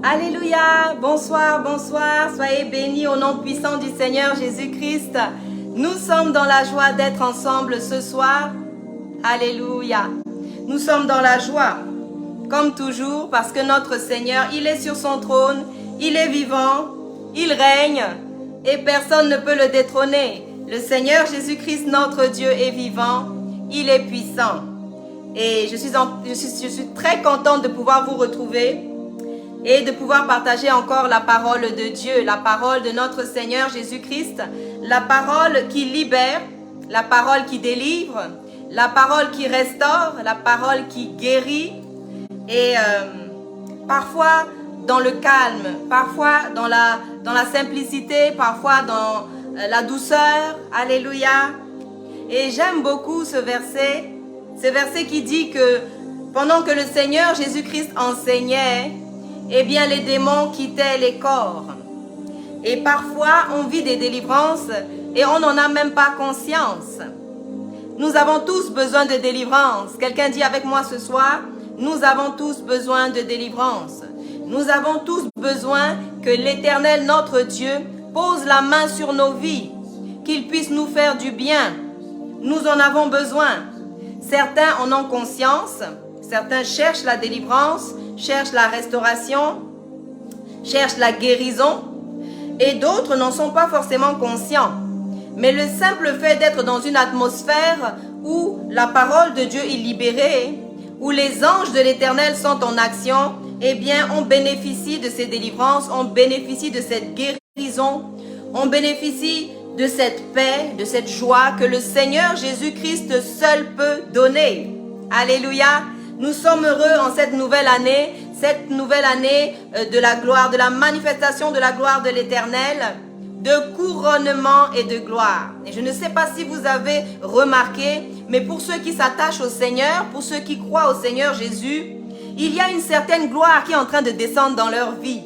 Alléluia, bonsoir, bonsoir, soyez bénis au nom puissant du Seigneur Jésus-Christ. Nous sommes dans la joie d'être ensemble ce soir. Alléluia. Nous sommes dans la joie, comme toujours, parce que notre Seigneur, il est sur son trône, il est vivant, il règne et personne ne peut le détrôner. Le Seigneur Jésus-Christ, notre Dieu, est vivant, il est puissant. Et je suis très contente de pouvoir vous retrouver et de pouvoir partager encore la parole de Dieu, la parole de notre Seigneur Jésus-Christ, la parole qui libère, la parole qui délivre, la parole qui restaure, la parole qui guérit. Et parfois dans le calme, parfois dans la simplicité, parfois dans la douceur. Alléluia. Et j'aime beaucoup ce verset qui dit que pendant que le Seigneur Jésus-Christ enseignait, eh bien les démons quittaient les corps. Et parfois on vit des délivrances et on n'en a même pas conscience. Nous avons tous besoin de délivrance. Quelqu'un dit avec moi ce soir, nous avons tous besoin de délivrance. Nous avons tous besoin que l'Éternel, notre Dieu, pose la main sur nos vies, qu'il puisse nous faire du bien. Nous en avons besoin. Certains en ont conscience, certains cherchent la délivrance, cherchent la restauration, cherchent la guérison, et d'autres n'en sont pas forcément conscients. Mais le simple fait d'être dans une atmosphère où la parole de Dieu est libérée, où les anges de l'Éternel sont en action, eh bien, on bénéficie de ces délivrances, on bénéficie de cette guérison, on bénéficie de cette paix, de cette joie que le Seigneur Jésus-Christ seul peut donner. Alléluia. Nous sommes heureux en cette nouvelle année de la gloire, de la manifestation de la gloire de l'Éternel, de couronnement et de gloire. Et je ne sais pas si vous avez remarqué, mais pour ceux qui s'attachent au Seigneur, pour ceux qui croient au Seigneur Jésus, il y a une certaine gloire qui est en train de descendre dans leur vie.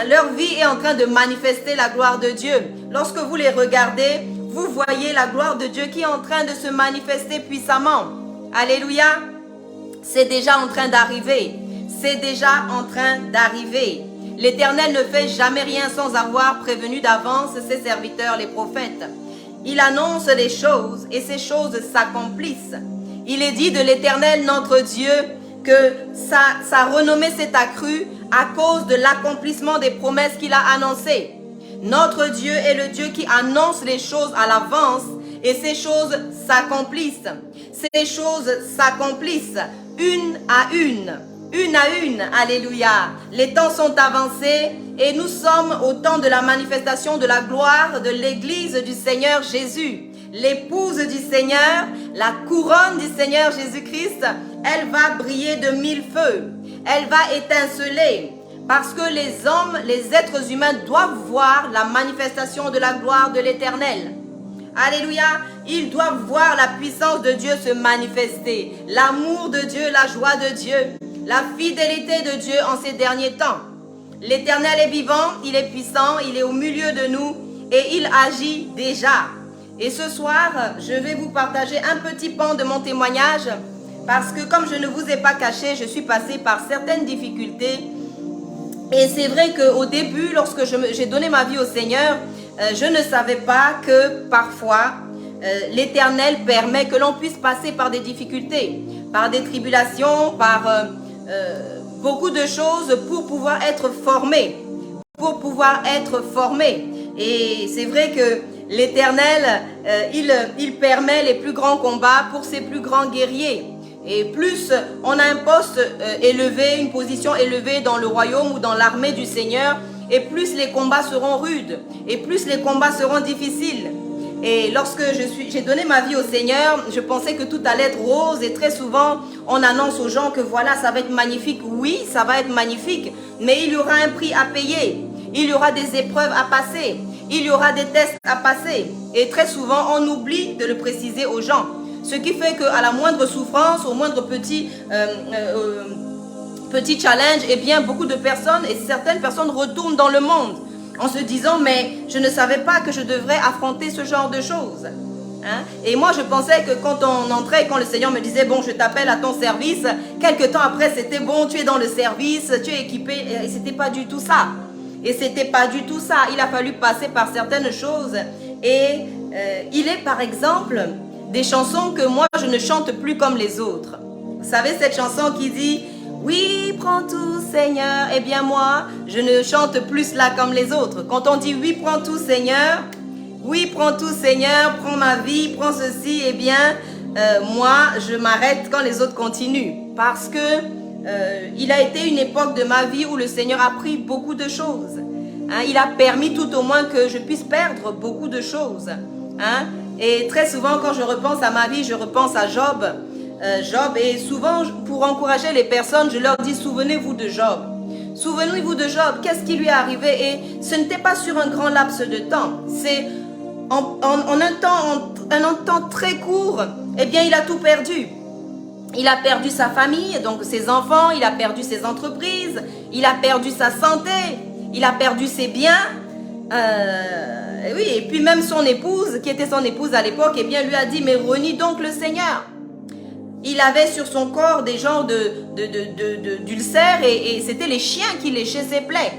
Leur vie est en train de manifester la gloire de Dieu. Lorsque vous les regardez, vous voyez la gloire de Dieu qui est en train de se manifester puissamment. Alléluia. C'est déjà en train d'arriver. C'est déjà en train d'arriver. L'Éternel ne fait jamais rien sans avoir prévenu d'avance ses serviteurs, les prophètes. Il annonce les choses et ces choses s'accomplissent. Il est dit de l'Éternel, notre Dieu, que sa renommée s'est accrue à cause de l'accomplissement des promesses qu'il a annoncées. Notre Dieu est le Dieu qui annonce les choses à l'avance et ces choses s'accomplissent. Ces choses s'accomplissent une à une. Une à une, alléluia. Les temps sont avancés et nous sommes au temps de la manifestation de la gloire de l'Église du Seigneur Jésus. L'épouse du Seigneur, la couronne du Seigneur Jésus-Christ, elle va briller de mille feux. Elle va étinceler parce que les hommes, les êtres humains doivent voir la manifestation de la gloire de l'Éternel. Alléluia, ils doivent voir la puissance de Dieu se manifester, l'amour de Dieu, la joie de Dieu, la fidélité de Dieu en ces derniers temps. L'Éternel est vivant, il est puissant, il est au milieu de nous et il agit déjà. Et ce soir, je vais vous partager un petit pan de mon témoignage parce que comme je ne vous ai pas caché, je suis passée par certaines difficultés. Et c'est vrai qu'au début, lorsque j'ai donné ma vie au Seigneur, je ne savais pas que parfois, l'Éternel permet que l'on puisse passer par des difficultés, par des tribulations, par beaucoup de choses pour pouvoir être formé. Et c'est vrai que l'Éternel, il permet les plus grands combats pour ses plus grands guerriers. Et plus on a un poste élevé, une position élevée dans le royaume ou dans l'armée du Seigneur, et plus les combats seront rudes, et plus les combats seront difficiles. Et lorsque j'ai donné ma vie au Seigneur, je pensais que tout allait être rose, et très souvent, on annonce aux gens que voilà, ça va être magnifique. Oui, ça va être magnifique, mais il y aura un prix à payer. Il y aura des épreuves à passer. Il y aura des tests à passer. Et très souvent, on oublie de le préciser aux gens. Ce qui fait qu'à la moindre souffrance, au moindre petit challenge, eh bien, beaucoup de personnes et certaines personnes retournent dans le monde en se disant « mais je ne savais pas que je devrais affronter ce genre de choses ». Hein? Et moi, je pensais que quand on entrait, quand le Seigneur me disait, bon, je t'appelle à ton service, quelques temps après, c'était bon, tu es dans le service, tu es équipé. Et c'était pas du tout ça. Et c'était pas du tout ça. Il a fallu passer par certaines choses. Et il est, par exemple, des chansons que moi, je ne chante plus comme les autres. Vous savez, cette chanson qui dit, oui, prends tout, Seigneur. Eh bien, moi, je ne chante plus là comme les autres. Quand on dit, oui, prends tout, Seigneur, oui, prends tout, Seigneur, prends ma vie, prends ceci, eh bien, moi, je m'arrête quand les autres continuent. Parce que il a été une époque de ma vie où le Seigneur a pris beaucoup de choses. Hein, il a permis tout au moins que je puisse perdre beaucoup de choses. Hein, et très souvent, quand je repense à ma vie, je repense à Job. Job, et souvent, pour encourager les personnes, je leur dis, souvenez-vous de Job. Souvenez-vous de Job, qu'est-ce qui lui est arrivé? Et ce n'était pas sur un grand laps de temps. C'est en un temps très court, eh bien, il a tout perdu. Il a perdu sa famille, donc ses enfants, il a perdu ses entreprises, il a perdu sa santé, il a perdu ses biens. Oui, et puis même son épouse, qui était son épouse à l'époque, eh bien, lui a dit, mais renie donc le Seigneur. Il avait sur son corps des genres d'ulcères et c'était les chiens qui léchaient ses plaies.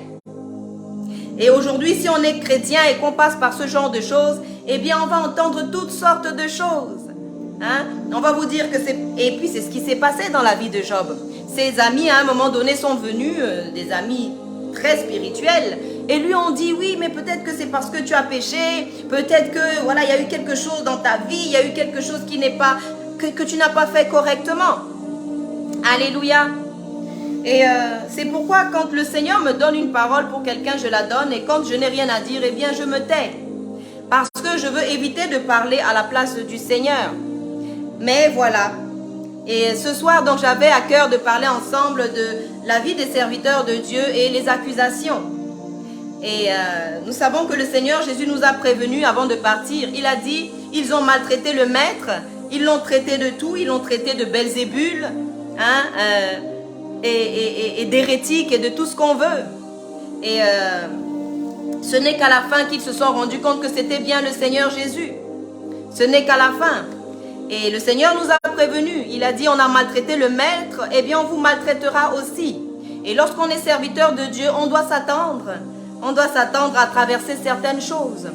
Et aujourd'hui, si on est chrétien et qu'on passe par ce genre de choses, eh bien, on va entendre toutes sortes de choses. Hein? On va vous dire que c'est... Et puis, c'est ce qui s'est passé dans la vie de Job. Ses amis, à un moment donné, sont venus, des amis très spirituels, et lui ont dit, oui, mais peut-être que c'est parce que tu as péché, peut-être que, voilà, il y a eu quelque chose dans ta vie, il y a eu quelque chose qui n'est pas... Que tu n'as pas fait correctement. Alléluia. Et c'est pourquoi quand le Seigneur me donne une parole pour quelqu'un, je la donne. Et quand je n'ai rien à dire, eh bien je me tais. Parce que je veux éviter de parler à la place du Seigneur. Mais voilà. Et ce soir, donc, j'avais à cœur de parler ensemble de la vie des serviteurs de Dieu et les accusations. Et nous savons que le Seigneur Jésus nous a prévenus avant de partir. Il a dit, ils ont maltraité le maître. Ils l'ont traité de tout, ils l'ont traité de Belzébul, hein, et d'hérétique et de tout ce qu'on veut. Et ce n'est qu'à la fin qu'ils se sont rendus compte que c'était bien le Seigneur Jésus. Ce n'est qu'à la fin. Et le Seigneur nous a prévenus. Il a dit, on a maltraité le maître, eh bien on vous maltraitera aussi. Et lorsqu'on est serviteur de Dieu, on doit s'attendre. On doit s'attendre à traverser certaines choses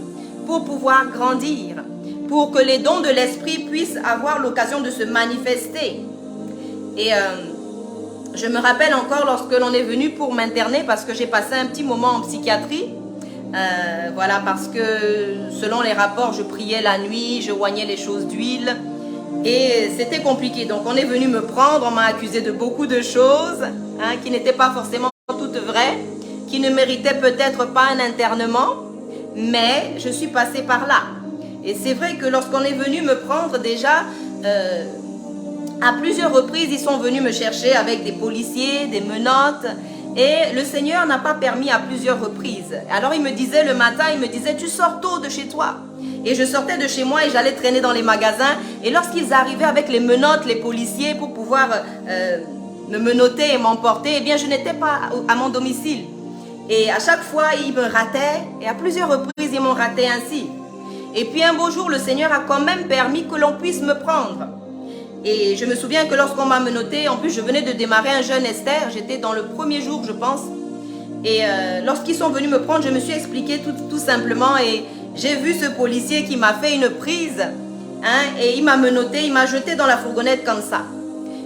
pour pouvoir grandir, pour que les dons de l'esprit puissent avoir l'occasion de se manifester. Et je me rappelle encore lorsque l'on est venu pour m'interner, parce que j'ai passé un petit moment en psychiatrie, voilà, parce que selon les rapports, je priais la nuit, je oignais les choses d'huile, et c'était compliqué. Donc on est venu me prendre, on m'a accusé de beaucoup de choses, hein, qui n'étaient pas forcément toutes vraies, qui ne méritaient peut-être pas un internement, mais je suis passée par là. Et c'est vrai que lorsqu'on est venu me prendre déjà, à plusieurs reprises, ils sont venus me chercher avec des policiers, des menottes. Et le Seigneur n'a pas permis à plusieurs reprises. Alors il me disait le matin, il me disait, tu sors tôt de chez toi. Et je sortais de chez moi et j'allais traîner dans les magasins. Et lorsqu'ils arrivaient avec les menottes, les policiers, pour pouvoir me menotter et m'emporter, eh bien je n'étais pas à mon domicile. Et à chaque fois, ils me rataient. Et à plusieurs reprises, ils m'ont raté ainsi. Et puis un beau jour, le Seigneur a quand même permis que l'on puisse me prendre. Et je me souviens que lorsqu'on m'a menotté, en plus je venais de démarrer un jeûne Esther, j'étais dans le premier jour je pense. Et lorsqu'ils sont venus me prendre, je me suis expliqué tout simplement et j'ai vu ce policier qui m'a fait une prise. Hein, et il m'a menotté, il m'a jeté dans la fourgonnette comme ça.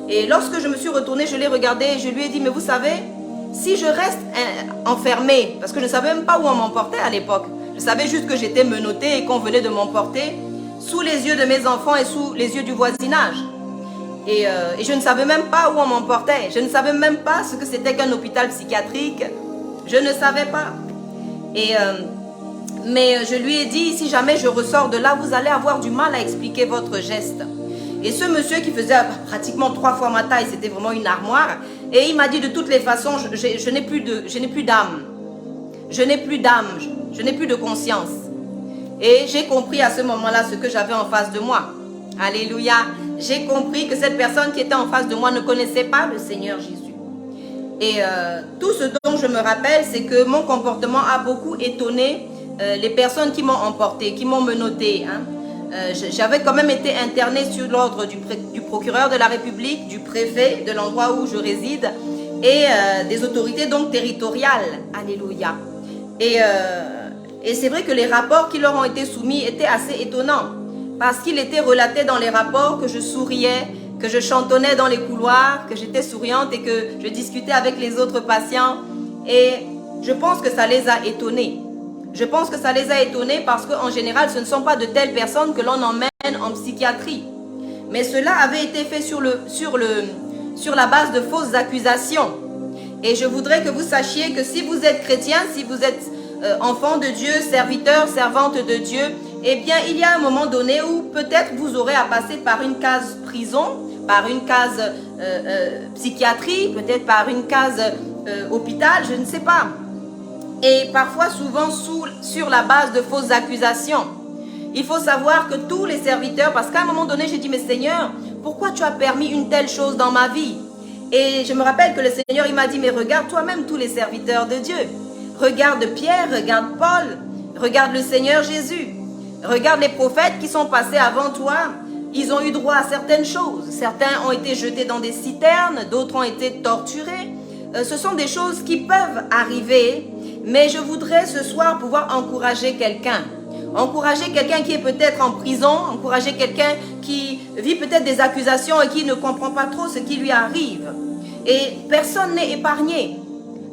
Et lorsque je me suis retournée, je l'ai regardé et je lui ai dit, mais vous savez, si je reste enfermée, parce que je ne savais même pas où on m'emportait à l'époque. Je savais juste que j'étais menottée et qu'on venait de m'emporter sous les yeux de mes enfants et sous les yeux du voisinage. Et je ne savais même pas où on m'emportait. Je ne savais même pas ce que c'était qu'un hôpital psychiatrique. Je ne savais pas. Mais je lui ai dit, si jamais je ressors de là, vous allez avoir du mal à expliquer votre geste. Et ce monsieur qui faisait pratiquement 3 fois ma taille, c'était vraiment une armoire. Et il m'a dit de toutes les façons, je n'ai plus d'âme. Je n'ai plus d'âme. Je n'ai plus de conscience. Et j'ai compris à ce moment-là ce que j'avais en face de moi. Alléluia. J'ai compris que cette personne qui était en face de moi ne connaissait pas le Seigneur Jésus. Et tout ce dont je me rappelle, c'est que mon comportement a beaucoup étonné les personnes qui m'ont emporté, qui m'ont menotté. Hein. j'avais quand même été internée sur l'ordre du procureur de la République, du préfet de l'endroit où je réside et des autorités donc territoriales. Alléluia. Et c'est vrai que les rapports qui leur ont été soumis étaient assez étonnants parce qu'il était relaté dans les rapports que je souriais, que je chantonnais dans les couloirs, que j'étais souriante et que je discutais avec les autres patients. Et je pense que ça les a étonnés. Je pense que ça les a étonnés parce qu'en général, ce ne sont pas de telles personnes que l'on emmène en psychiatrie. Mais cela avait été fait sur la base de fausses accusations. Et je voudrais que vous sachiez que si vous êtes chrétien, si vous êtes enfant de Dieu, serviteur, servante de Dieu, eh bien, il y a un moment donné où peut-être vous aurez à passer par une case prison, par une case psychiatrie, peut-être par une case hôpital, je ne sais pas. Et parfois, souvent, sur la base de fausses accusations. Il faut savoir que tous les serviteurs, parce qu'à un moment donné, j'ai dit, mais Seigneur, pourquoi tu as permis une telle chose dans ma vie? Et je me rappelle que le Seigneur, il m'a dit, mais regarde toi-même tous les serviteurs de Dieu. Regarde Pierre, regarde Paul, regarde le Seigneur Jésus. Regarde les prophètes qui sont passés avant toi. Ils ont eu droit à certaines choses. Certains ont été jetés dans des citernes, d'autres ont été torturés. Ce sont des choses qui peuvent arriver, mais je voudrais ce soir pouvoir encourager quelqu'un. Encourager quelqu'un qui est peut-être en prison, encourager quelqu'un qui vit peut-être des accusations et qui ne comprend pas trop ce qui lui arrive. Et personne n'est épargné.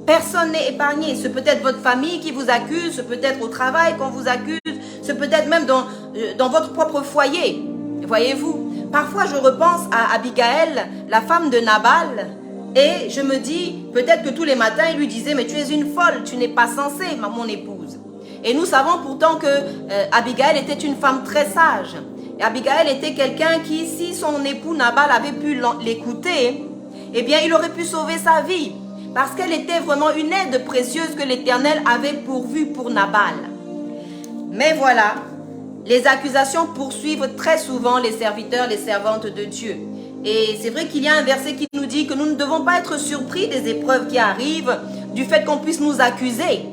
Personne n'est épargné. C'est peut-être votre famille qui vous accuse, c'est peut-être au travail qu'on vous accuse, c'est peut-être même dans votre propre foyer. Voyez-vous, parfois je repense à Abigail, la femme de Nabal, et je me dis, peut-être que tous les matins, il lui disait, mais tu es une folle, tu n'es pas censée, mon épouse. Et nous savons pourtant que Abigail était une femme très sage. Et Abigail était quelqu'un qui, si son époux Nabal avait pu l'écouter, eh bien, il aurait pu sauver sa vie. Parce qu'elle était vraiment une aide précieuse que l'Éternel avait pourvue pour Nabal. Mais voilà, les accusations poursuivent très souvent les serviteurs, les servantes de Dieu. Et c'est vrai qu'il y a un verset qui nous dit que nous ne devons pas être surpris des épreuves qui arrivent, du fait qu'on puisse nous accuser.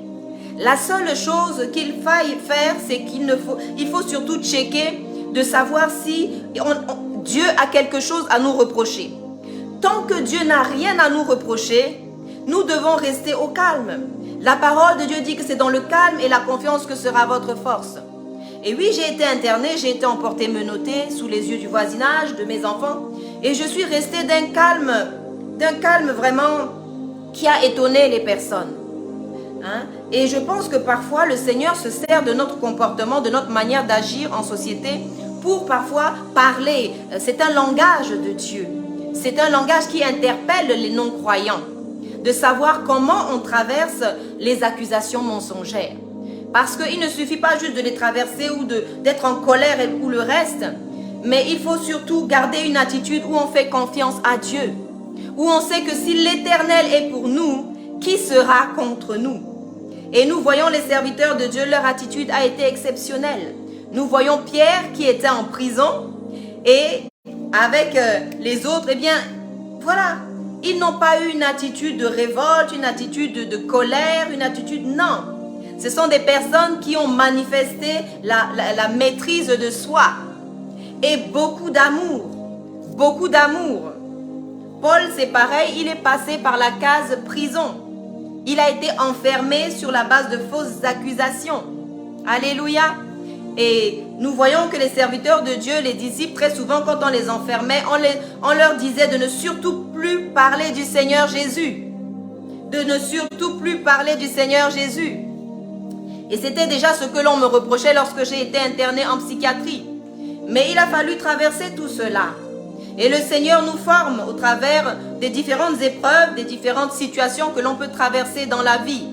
La seule chose qu'il faille faire, c'est qu'il faut surtout checker de savoir si Dieu a quelque chose à nous reprocher. Tant que Dieu n'a rien à nous reprocher, nous devons rester au calme. La parole de Dieu dit que c'est dans le calme et la confiance que sera votre force. Et oui, j'ai été internée, j'ai été emportée menottée sous les yeux du voisinage, de mes enfants. Et je suis restée d'un calme vraiment qui a étonné les personnes. Et je pense que parfois le Seigneur se sert de notre comportement, de notre manière d'agir en société pour parfois parler. C'est un langage de Dieu. C'est un langage qui interpelle les non-croyants. De savoir comment on traverse les accusations mensongères. Parce qu'il ne suffit pas juste de les traverser ou d'être en colère ou le reste, mais il faut surtout garder une attitude où on fait confiance à Dieu, où on sait que si l'Éternel est pour nous, qui sera contre nous? Et nous voyons les serviteurs de Dieu, leur attitude a été exceptionnelle. Nous voyons Pierre qui était en prison et avec les autres, eh bien, voilà. Ils n'ont pas eu une attitude de révolte, une attitude de colère, une attitude... Non. Ce sont des personnes qui ont manifesté la maîtrise de soi. Et beaucoup d'amour. Beaucoup d'amour. Paul, c'est pareil, il est passé par la case prison. Il a été enfermé sur la base de fausses accusations. Alléluia. Et nous voyons que les serviteurs de Dieu, les disciples, très souvent quand on les enfermait, on leur disait de ne surtout plus parler du Seigneur Jésus. De ne surtout plus parler du Seigneur Jésus. Et c'était déjà ce que l'on me reprochait lorsque j'ai été internée en psychiatrie. Mais il a fallu traverser tout cela. Et le Seigneur nous forme au travers des différentes épreuves, des différentes situations que l'on peut traverser dans la vie.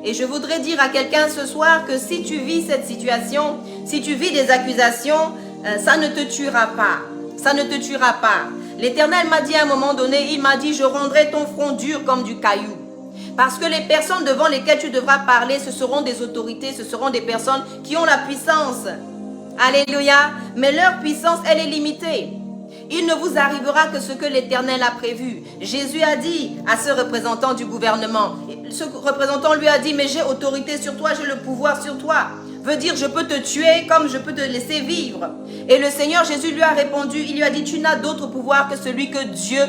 Et je voudrais dire à quelqu'un ce soir que si tu vis cette situation, si tu vis des accusations, ça ne te tuera pas. Ça ne te tuera pas. L'Éternel m'a dit à un moment donné, il m'a dit, je rendrai ton front dur comme du caillou. Parce que les personnes devant lesquelles tu devras parler, ce seront des autorités, ce seront des personnes qui ont la puissance. Alléluia. Mais leur puissance, elle est limitée. Il ne vous arrivera que ce que l'Éternel a prévu. Jésus a dit à ce représentant du gouvernement, ce représentant lui a dit, mais j'ai autorité sur toi, j'ai le pouvoir sur toi. veut dire je peux te tuer comme je peux te laisser vivre. Et le Seigneur Jésus lui a répondu, il lui a dit, tu n'as d'autre pouvoir que celui que Dieu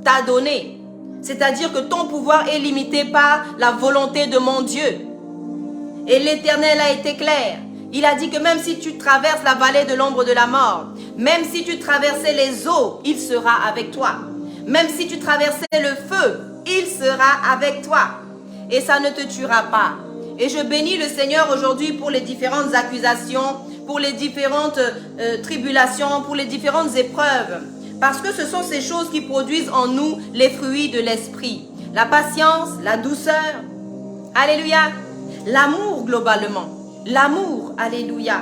t'a donné. C'est-à-dire que ton pouvoir est limité par la volonté de mon Dieu. Et l'Éternel a été clair. Il a dit que même si tu traverses la vallée de l'ombre de la mort, même si tu traversais les eaux, il sera avec toi. Même si tu traversais le feu, il sera avec toi. Et ça ne te tuera pas. Et je bénis le Seigneur aujourd'hui pour les différentes accusations, pour les différentes tribulations, pour les différentes épreuves. Parce que ce sont ces choses qui produisent en nous les fruits de l'esprit. La patience, la douceur, alléluia, l'amour globalement. L'amour, alléluia.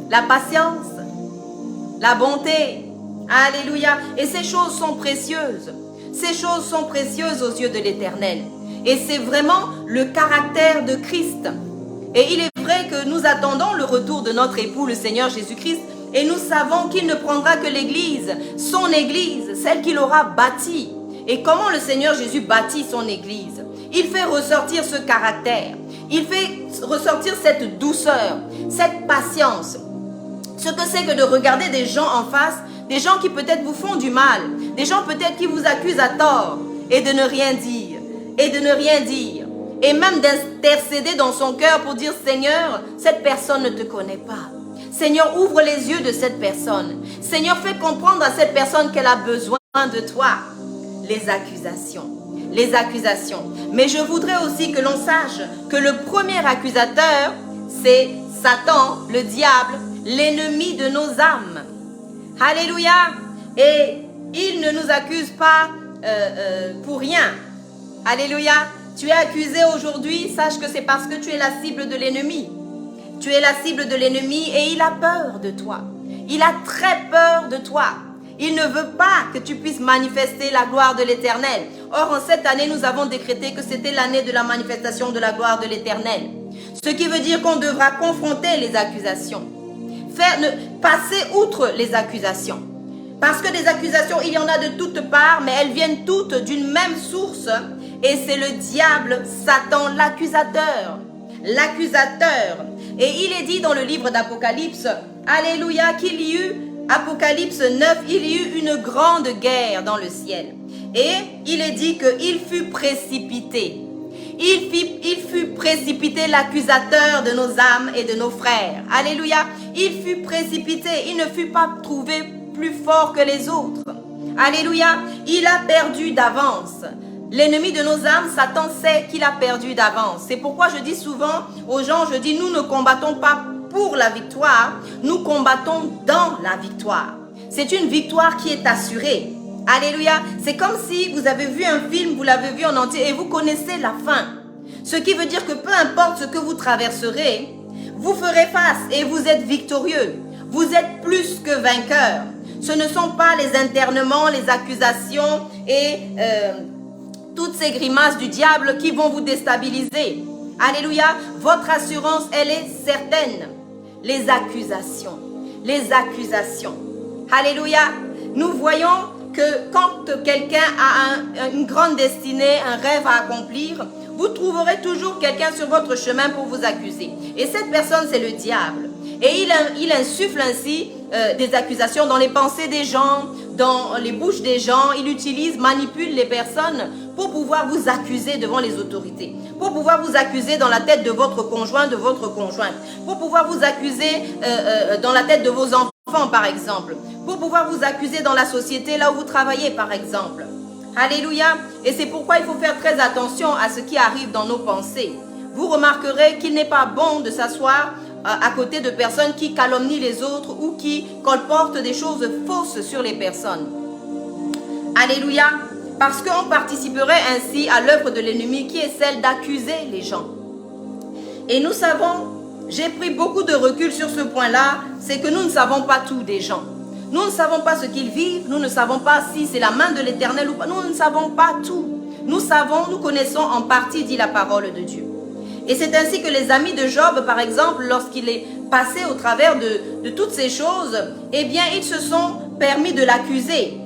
La patience, la bonté, alléluia. Et ces choses sont précieuses. Ces choses sont précieuses aux yeux de l'Éternel. Et c'est vraiment le caractère de Christ. Et il est vrai que nous attendons le retour de notre époux, le Seigneur Jésus-Christ. Et nous savons qu'il ne prendra que l'Église, son Église, celle qu'il aura bâtie. Et comment le Seigneur Jésus bâtit son Église? Il fait ressortir ce caractère. Il fait ressortir cette douceur, cette patience. Ce que c'est que de regarder des gens en face, des gens qui peut-être vous font du mal, des gens peut-être qui vous accusent à tort, et de ne rien dire, et de ne rien dire, et même d'intercéder dans son cœur pour dire, Seigneur, cette personne ne te connaît pas. Seigneur, ouvre les yeux de cette personne. Seigneur, fais comprendre à cette personne qu'elle a besoin de toi. Les accusations. Les accusations. Mais je voudrais aussi que l'on sache que le premier accusateur, c'est Satan, le diable, l'ennemi de nos âmes. Alléluia. Et il ne nous accuse pas pour rien. Alléluia. Tu es accusé aujourd'hui, sache que c'est parce que tu es la cible de l'ennemi. Tu es la cible de l'ennemi et il a peur de toi. Il a très peur de toi. Il ne veut pas que tu puisses manifester la gloire de l'Éternel. Or, en cette année, nous avons décrété que c'était l'année de la manifestation de la gloire de l'Éternel. Ce qui veut dire qu'on devra confronter les accusations. Passer outre les accusations. Parce que des accusations, il y en a de toutes parts, mais elles viennent toutes d'une même source. Et c'est le diable, Satan, l'accusateur. L'accusateur. Et il est dit dans le livre d'Apocalypse, alléluia, qu'il y eut, Apocalypse 9, il y eut une grande guerre dans le ciel. Et il est dit qu'il fut précipité. Il fut précipité l'accusateur de nos âmes et de nos frères. Alléluia. Il fut précipité. Il ne fut pas trouvé plus fort que les autres. Alléluia. Il a perdu d'avance. L'ennemi de nos âmes, Satan, sait qu'il a perdu d'avance. C'est pourquoi je dis souvent aux gens, je dis, nous ne combattons pas pour la victoire, nous combattons dans la victoire. C'est une victoire qui est assurée. Alléluia. C'est comme si vous avez vu un film, vous l'avez vu en entier et vous connaissez la fin. Ce qui veut dire que peu importe ce que vous traverserez, vous ferez face et vous êtes victorieux. Vous êtes plus que vainqueur. Ce ne sont pas les internements, les accusations et toutes ces grimaces du diable qui vont vous déstabiliser. Alléluia. Votre assurance, elle est certaine. Les accusations. Les accusations. Alléluia. Nous voyons que quand quelqu'un a une grande destinée, un rêve à accomplir, vous trouverez toujours quelqu'un sur votre chemin pour vous accuser. Et cette personne, c'est le diable. Et il insuffle ainsi des accusations dans les pensées des gens, dans les bouches des gens. Il utilise, manipule les personnes pour pouvoir vous accuser devant les autorités, pour pouvoir vous accuser dans la tête de votre conjoint, de votre conjointe, pour pouvoir vous accuser dans la tête de vos enfants, par exemple, pour pouvoir vous accuser dans la société, là où vous travaillez, par exemple. Alléluia. Et c'est pourquoi il faut faire très attention à ce qui arrive dans nos pensées. Vous remarquerez qu'il n'est pas bon de s'asseoir à côté de personnes qui calomnient les autres ou qui colportent des choses fausses sur les personnes. Alléluia. Parce qu'on participerait ainsi à l'œuvre de l'ennemi qui est celle d'accuser les gens. Et nous savons, j'ai pris beaucoup de recul sur ce point-là, c'est que nous ne savons pas tout des gens. Nous ne savons pas ce qu'ils vivent, nous ne savons pas si c'est la main de l'Éternel ou pas, nous ne savons pas tout. Nous savons, nous connaissons en partie, dit la parole de Dieu. Et c'est ainsi que les amis de Job, par exemple, lorsqu'il est passé au travers de toutes ces choses, eh bien, ils se sont permis de l'accuser,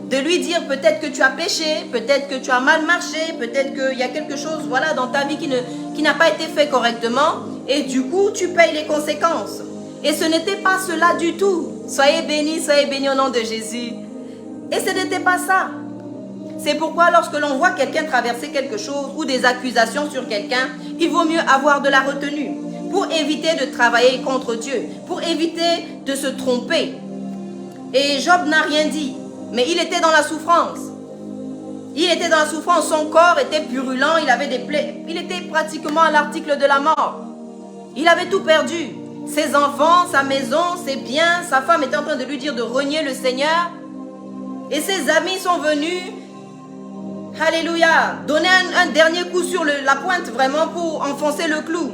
de lui dire peut-être que tu as péché, peut-être que tu as mal marché, peut-être qu'il y a quelque chose, voilà, dans ta vie qui n'a pas été fait correctement. et du coup, tu payes les conséquences. Et ce n'était pas cela du tout. Soyez bénis au nom de Jésus. Et ce n'était pas ça. C'est pourquoi lorsque l'on voit quelqu'un traverser quelque chose ou des accusations sur quelqu'un, il vaut mieux avoir de la retenue pour éviter de travailler contre Dieu, pour éviter de se tromper. Et Job n'a rien dit, mais il était dans la souffrance. Il était dans la souffrance, son corps était purulent, il avait des plaies. Il était pratiquement à l'article de la mort. Il avait tout perdu. Ses enfants, sa maison, ses biens, sa femme était en train de lui dire de renier le Seigneur. Et ses amis sont venus, alléluia, donner un dernier coup sur la pointe vraiment pour enfoncer le clou.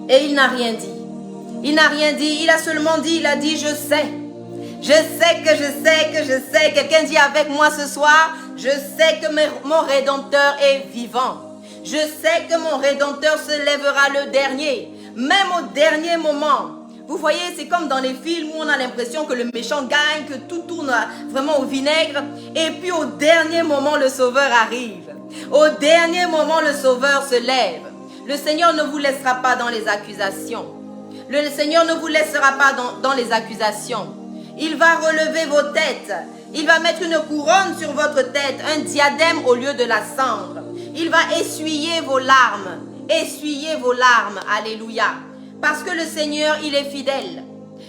Et il n'a rien dit. Il n'a rien dit, il a seulement dit, il a dit, je sais. Je sais que je sais que je sais. Quelqu'un dit avec moi ce soir, je sais que mon Rédempteur est vivant. Je sais que mon Rédempteur se lèvera le dernier. Même au dernier moment. Vous voyez, c'est comme dans les films où on a l'impression que le méchant gagne, que tout tourne vraiment au vinaigre. Et puis au dernier moment, le Sauveur arrive. Au dernier moment, le Sauveur se lève. Le Seigneur ne vous laissera pas dans les accusations. Le Seigneur ne vous laissera pas dans les accusations. Il va relever vos têtes. Il va mettre une couronne sur votre tête, un diadème au lieu de la cendre. Il va essuyer vos larmes. Essuyez vos larmes. Alléluia. Parce que le Seigneur, il est fidèle.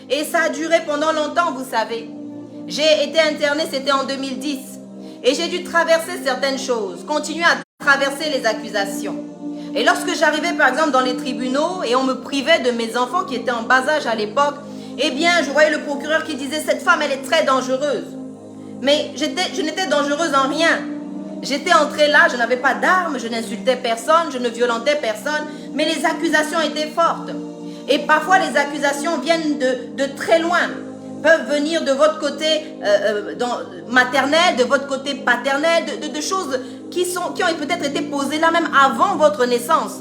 Et ça a duré pendant longtemps, vous savez. J'ai été internée, c'était en 2010. Et j'ai dû traverser certaines choses, continuer à traverser les accusations. Et lorsque j'arrivais par exemple dans les tribunaux et on me privait de mes enfants qui étaient en bas âge à l'époque, eh bien je voyais le procureur qui disait « Cette femme, elle est très dangereuse ». Mais je n'étais dangereuse en rien. J'étais entrée là, je n'avais pas d'armes, je n'insultais personne, je ne violentais personne, mais les accusations étaient fortes. Et parfois les accusations viennent de très loin, peuvent venir de votre côté maternel, de votre côté paternel, de choses qui ont peut-être été posées là même avant votre naissance.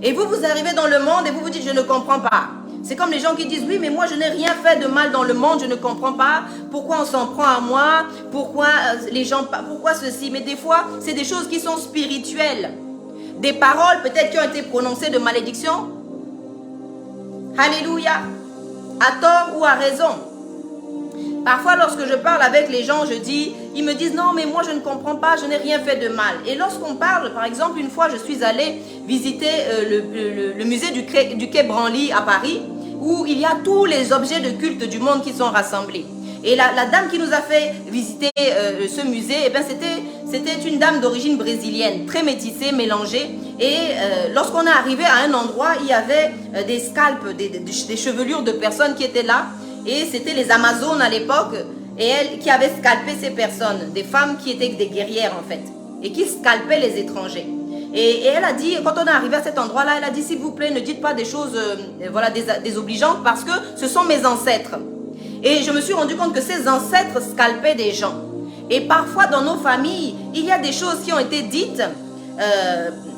Et vous arrivez dans le monde et vous vous dites « je ne comprends pas ». C'est comme les gens qui disent « oui, mais moi je n'ai rien fait de mal dans le monde, je ne comprends pas pourquoi on s'en prend à moi, pourquoi pourquoi ceci ». Mais des fois, c'est des choses qui sont spirituelles. Des paroles peut-être qui ont été prononcées de malédiction. Alléluia. À tort ou à raison. Parfois, lorsque je parle avec les gens, ils me disent « non, mais moi je ne comprends pas, je n'ai rien fait de mal ». Et lorsqu'on parle, par exemple, une fois je suis allée visiter le musée du Quai Branly à Paris, où il y a tous les objets de culte du monde qui sont rassemblés. Et la dame qui nous a fait visiter ce musée, eh bien, c'était une dame d'origine brésilienne, très métissée, mélangée. Et lorsqu'on est arrivé à un endroit, il y avait des scalpes, des chevelures de personnes qui étaient là. Et c'était les Amazones à l'époque, et elles qui avaient scalpé ces personnes, des femmes qui étaient des guerrières en fait, et qui scalpaient les étrangers. Et elle a dit, quand on est arrivé à cet endroit-là, elle a dit, s'il vous plaît, ne dites pas des choses voilà, désobligeantes, parce que ce sont mes ancêtres. Et je me suis rendu compte que ces ancêtres scalpaient des gens. Et parfois dans nos familles, il y a des choses qui ont été dites.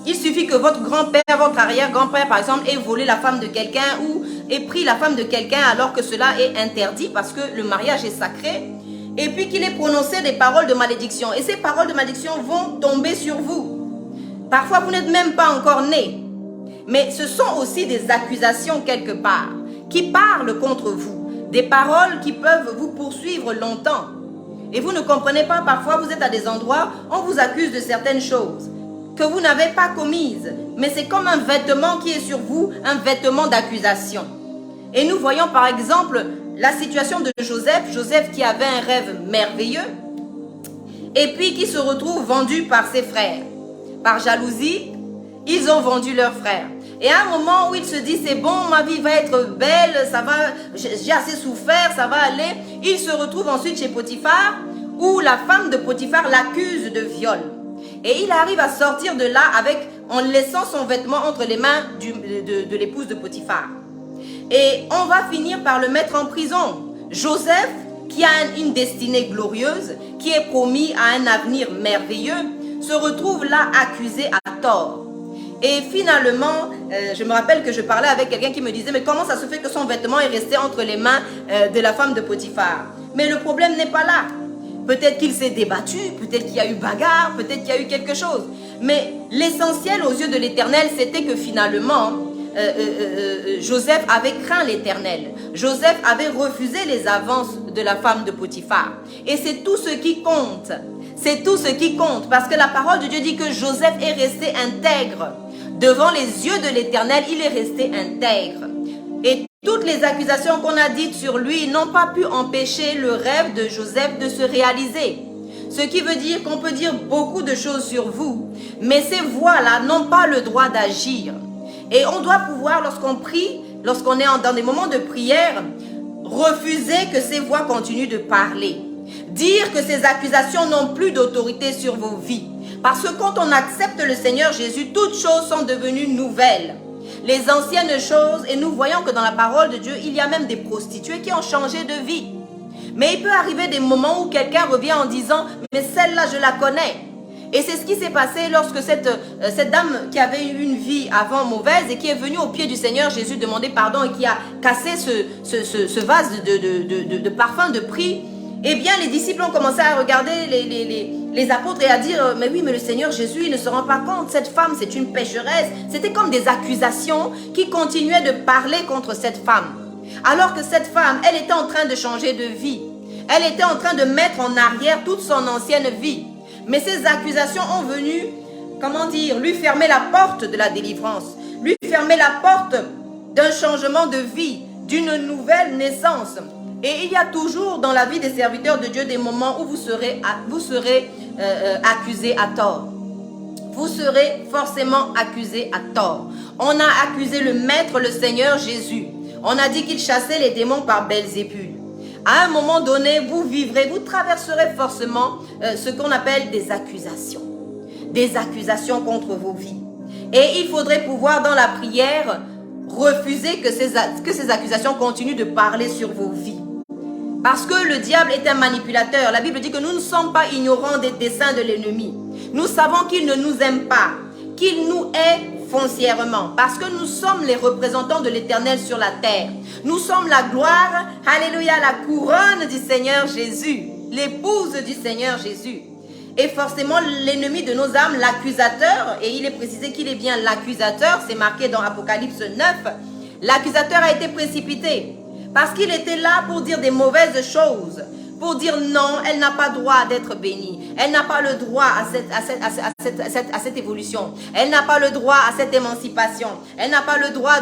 Il suffit que votre grand-père, votre arrière-grand-père, par exemple, ait volé la femme de quelqu'un ou ait pris la femme de quelqu'un alors que cela est interdit parce que le mariage est sacré. Et puis qu'il ait prononcé des paroles de malédiction. Et ces paroles de malédiction vont tomber sur vous. Parfois, vous n'êtes même pas encore né. Mais ce sont aussi des accusations quelque part qui parlent contre vous. Des paroles qui peuvent vous poursuivre longtemps. Et vous ne comprenez pas, parfois vous êtes à des endroits, on vous accuse de certaines choses que vous n'avez pas commises. Mais c'est comme un vêtement qui est sur vous, un vêtement d'accusation. Et nous voyons par exemple la situation de Joseph. Joseph qui avait un rêve merveilleux et puis qui se retrouve vendu par ses frères. Par jalousie, ils ont vendu leur frère. Et à un moment où il se dit, c'est bon, ma vie va être belle, ça va, j'ai assez souffert, ça va aller. Il se retrouve ensuite chez Potiphar, où la femme de Potiphar l'accuse de viol. Et il arrive à sortir de là en laissant son vêtement entre les mains de l'épouse de Potiphar. Et on va finir par le mettre en prison. Joseph, qui a une destinée glorieuse, qui est promis à un avenir merveilleux, se retrouve là accusé à tort. Et finalement, je me rappelle que je parlais avec quelqu'un qui me disait « Mais comment ça se fait que son vêtement est resté entre les mains de la femme de Potiphar ?» Mais le problème n'est pas là. Peut-être qu'il s'est débattu, peut-être qu'il y a eu bagarre, peut-être qu'il y a eu quelque chose. Mais l'essentiel aux yeux de l'Éternel, c'était que finalement, Joseph avait craint l'Éternel. Joseph avait refusé les avances de la femme de Potiphar. Et c'est tout ce qui compte. C'est tout ce qui compte. Parce que la parole de Dieu dit que Joseph est resté intègre. Devant les yeux de l'Éternel, il est resté intègre. Et toutes les accusations qu'on a dites sur lui n'ont pas pu empêcher le rêve de Joseph de se réaliser. Ce qui veut dire qu'on peut dire beaucoup de choses sur vous, mais ces voix-là n'ont pas le droit d'agir. Et on doit pouvoir, lorsqu'on prie, lorsqu'on est dans des moments de prière, refuser que ces voix continuent de parler. Dire que ces accusations n'ont plus d'autorité sur vos vies. Parce que quand on accepte le Seigneur Jésus, toutes choses sont devenues nouvelles. Les anciennes choses, et nous voyons que dans la parole de Dieu, il y a même des prostituées qui ont changé de vie. Mais il peut arriver des moments où quelqu'un revient en disant « mais celle-là, je la connais ». Et c'est ce qui s'est passé lorsque cette dame qui avait eu une vie avant mauvaise et qui est venue au pied du Seigneur Jésus demander pardon et qui a cassé ce vase de parfum de prix, eh bien les disciples ont commencé à regarder les apôtres et à dire « mais oui, mais le Seigneur Jésus, il ne se rend pas compte, cette femme, c'est une pécheresse ». C'était comme des accusations qui continuaient de parler contre cette femme. Alors que cette femme, elle était en train de changer de vie. Elle était en train de mettre en arrière toute son ancienne vie. Mais ces accusations ont venu, comment dire, lui fermer la porte de la délivrance, lui fermer la porte d'un changement de vie, d'une nouvelle naissance. Et il y a toujours dans la vie des serviteurs de Dieu des moments où vous serez accusés à tort. Vous serez forcément accusés à tort. On a accusé le Maître, le Seigneur Jésus. On a dit qu'il chassait les démons par Belzébul. À un moment donné, vous traverserez forcément ce qu'on appelle des accusations. Des accusations contre vos vies. Et il faudrait pouvoir, dans la prière, refuser que ces accusations continuent de parler sur vos vies. Parce que le diable est un manipulateur. La Bible dit que nous ne sommes pas ignorants des desseins de l'ennemi. Nous savons qu'il ne nous aime pas, qu'il nous hait foncièrement, parce que nous sommes les représentants de l'Éternel sur la terre. Nous sommes la gloire, alléluia, la couronne du Seigneur Jésus, l'épouse du Seigneur Jésus. Et forcément, l'ennemi de nos âmes, l'accusateur, et il est précisé qu'il est bien l'accusateur, c'est marqué dans Apocalypse 9, l'accusateur a été précipité, parce qu'il était là pour dire des mauvaises choses, pour dire non, elle n'a pas droit d'être bénie. Elle n'a pas le droit à cette évolution. Elle n'a pas le droit à cette émancipation. Elle n'a pas le droit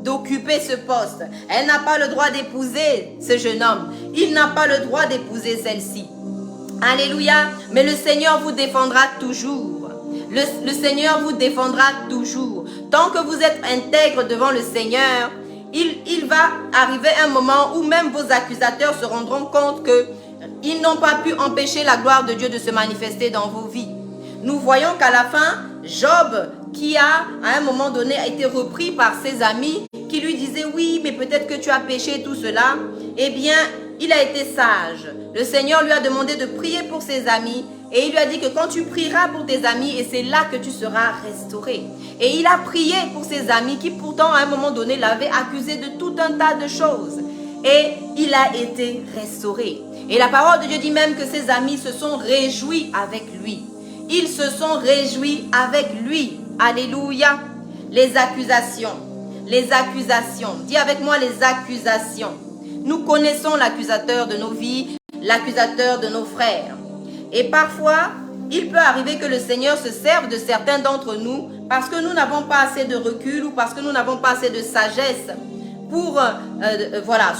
d'occuper ce poste. Elle n'a pas le droit d'épouser ce jeune homme. Il n'a pas le droit d'épouser celle-ci. Alléluia. Mais le Seigneur vous défendra toujours. Le Seigneur vous défendra toujours. Tant que vous êtes intègre devant le Seigneur, il va arriver un moment où même vos accusateurs se rendront compte qu'ils n'ont pas pu empêcher la gloire de Dieu de se manifester dans vos vies. Nous voyons qu'à la fin, Job, qui à un moment donné, a été repris par ses amis, qui lui disaient « oui, mais peut-être que tu as péché, tout cela », eh bien, il a été sage. Le Seigneur lui a demandé de prier pour ses amis et il lui a dit que quand tu prieras pour tes amis, et c'est là que tu seras restauré. Et il a prié pour ses amis qui pourtant à un moment donné l'avaient accusé de tout un tas de choses. Et il a été restauré. Et la parole de Dieu dit même que ses amis se sont réjouis avec lui. Ils se sont réjouis avec lui. Alléluia. Les accusations. Les accusations. Dis avec moi les accusations. Nous connaissons l'accusateur de nos vies, l'accusateur de nos frères. Et parfois, il peut arriver que le Seigneur se serve de certains d'entre nous parce que nous n'avons pas assez de recul ou parce que nous n'avons pas assez de sagesse pour,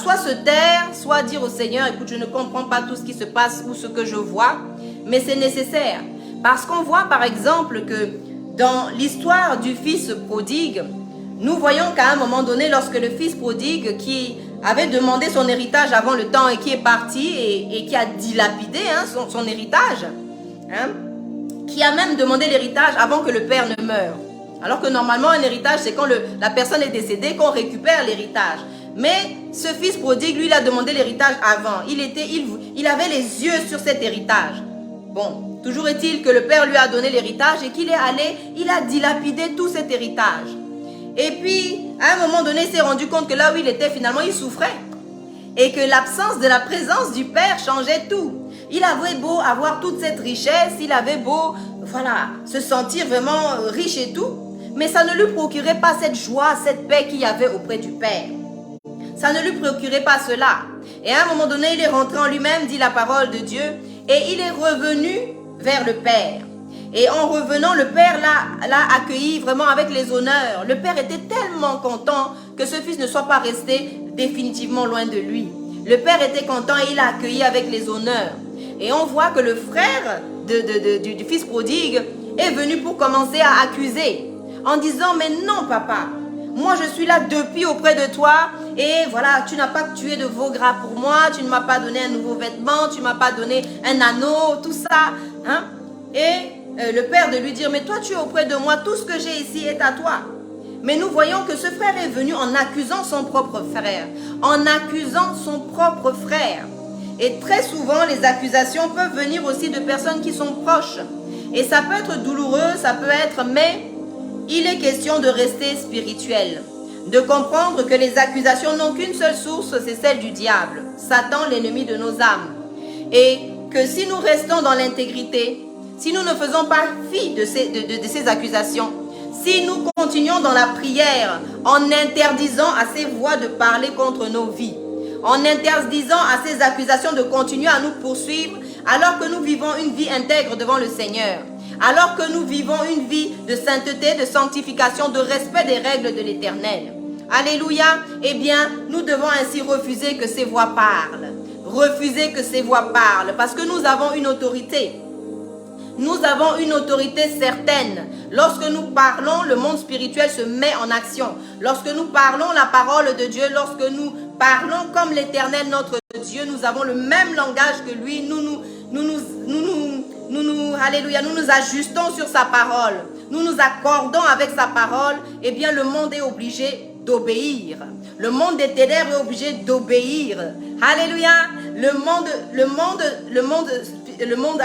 soit se taire, soit dire au Seigneur, écoute, je ne comprends pas tout ce qui se passe ou ce que je vois, mais c'est nécessaire. Parce qu'on voit par exemple que dans l'histoire du fils prodigue, nous voyons qu'à un moment donné, lorsque le fils prodigue qui avait demandé son héritage avant le temps et qui est parti et qui a dilapidé son héritage, qui a même demandé l'héritage avant que le père ne meure. Alors que normalement, un héritage, c'est quand la personne est décédée qu'on récupère l'héritage. Mais ce fils prodigue, lui, il a demandé l'héritage avant. Il avait les yeux sur cet héritage. Bon, toujours est-il que le père lui a donné l'héritage et qu'il est allé, il a dilapidé tout cet héritage. Et puis, à un moment donné, il s'est rendu compte que là où il était, finalement, il souffrait. Et que l'absence de la présence du Père changeait tout. Il avait beau avoir toute cette richesse, il avait beau, se sentir vraiment riche et tout. Mais ça ne lui procurait pas cette joie, cette paix qu'il y avait auprès du Père. Ça ne lui procurait pas cela. Et à un moment donné, il est rentré en lui-même, dit la parole de Dieu, et il est revenu vers le Père. Et en revenant, le Père l'a accueilli vraiment avec les honneurs. Le Père était tellement content que ce fils ne soit pas resté définitivement loin de lui. Le Père était content et il l'a accueilli avec les honneurs. Et on voit que le frère du fils prodigue est venu pour commencer à accuser en disant, mais non papa, moi je suis là depuis auprès de toi et voilà, tu n'as pas tué de veau gras pour moi, tu ne m'as pas donné un nouveau vêtement, tu ne m'as pas donné un anneau, tout ça. Hein? Et le père de lui dire, mais toi tu es auprès de moi, tout ce que j'ai ici est à toi. Mais nous voyons que ce frère est venu en accusant son propre frère, en accusant son propre frère. Et très souvent, les accusations peuvent venir aussi de personnes qui sont proches. Et ça peut être douloureux, ça peut être, mais il est question de rester spirituel, de comprendre que les accusations n'ont qu'une seule source, c'est celle du diable, Satan, l'ennemi de nos âmes. Et que si nous restons dans l'intégrité, si nous ne faisons pas fi de ces accusations, si nous continuons dans la prière en interdisant à ces voix de parler contre nos vies, en interdisant à ces accusations de continuer à nous poursuivre, alors que nous vivons une vie intègre devant le Seigneur, alors que nous vivons une vie de sainteté, de sanctification, de respect des règles de l'Éternel. Alléluia. Eh bien, nous devons ainsi refuser que ces voix parlent. Refuser que ces voix parlent, parce que nous avons une autorité. Nous avons une autorité certaine. Lorsque nous parlons, le monde spirituel se met en action. Lorsque nous parlons la parole de Dieu, lorsque nous parlons comme l'Éternel notre Dieu, nous avons le même langage que lui. Alléluia, nous nous ajustons sur sa parole. Nous nous accordons avec sa parole. Eh bien, le monde est obligé d'obéir. Le monde des ténèbres est obligé d'obéir. Alléluia.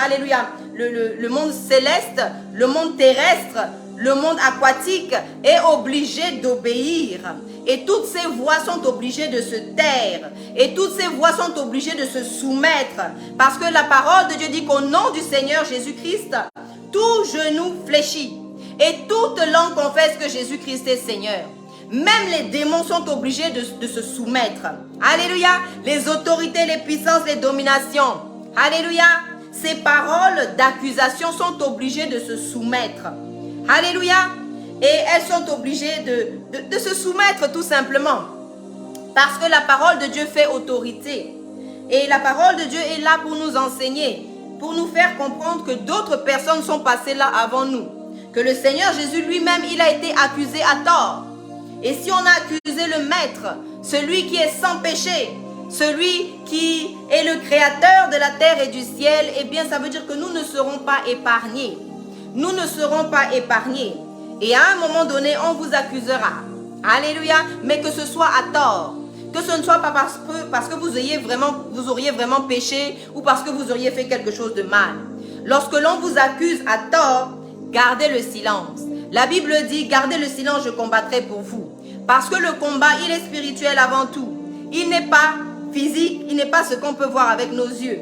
Alléluia. Le monde céleste, le monde terrestre, le monde aquatique est obligé d'obéir. Et toutes ces voix sont obligées de se taire. Et toutes ces voix sont obligées de se soumettre. Parce que la parole de Dieu dit qu'au nom du Seigneur Jésus-Christ, tout genou fléchit. Et toute langue confesse que Jésus-Christ est Seigneur. Même les démons sont obligés de se soumettre. Alléluia. Les autorités, les puissances, les dominations. Alléluia. Ces paroles d'accusation sont obligées de se soumettre. Alléluia. Et elles sont obligées de se soumettre tout simplement. Parce que la parole de Dieu fait autorité. Et la parole de Dieu est là pour nous enseigner, pour nous faire comprendre que d'autres personnes sont passées là avant nous. Que le Seigneur Jésus lui-même, il a été accusé à tort. Et si on a accusé le Maître, celui qui est sans péché, celui qui est le créateur de la terre et du ciel, eh bien ça veut dire que nous ne serons pas épargnés. Nous ne serons pas épargnés. Et à un moment donné, on vous accusera. Alléluia. Mais que ce soit à tort. Que ce ne soit pas parce que vous auriez vraiment péché ou parce que vous auriez fait quelque chose de mal. Lorsque l'on vous accuse à tort, gardez le silence. La Bible dit, gardez le silence, je combattrai pour vous. Parce que le combat, il est spirituel avant tout. Il n'est pas physique, il n'est pas ce qu'on peut voir avec nos yeux.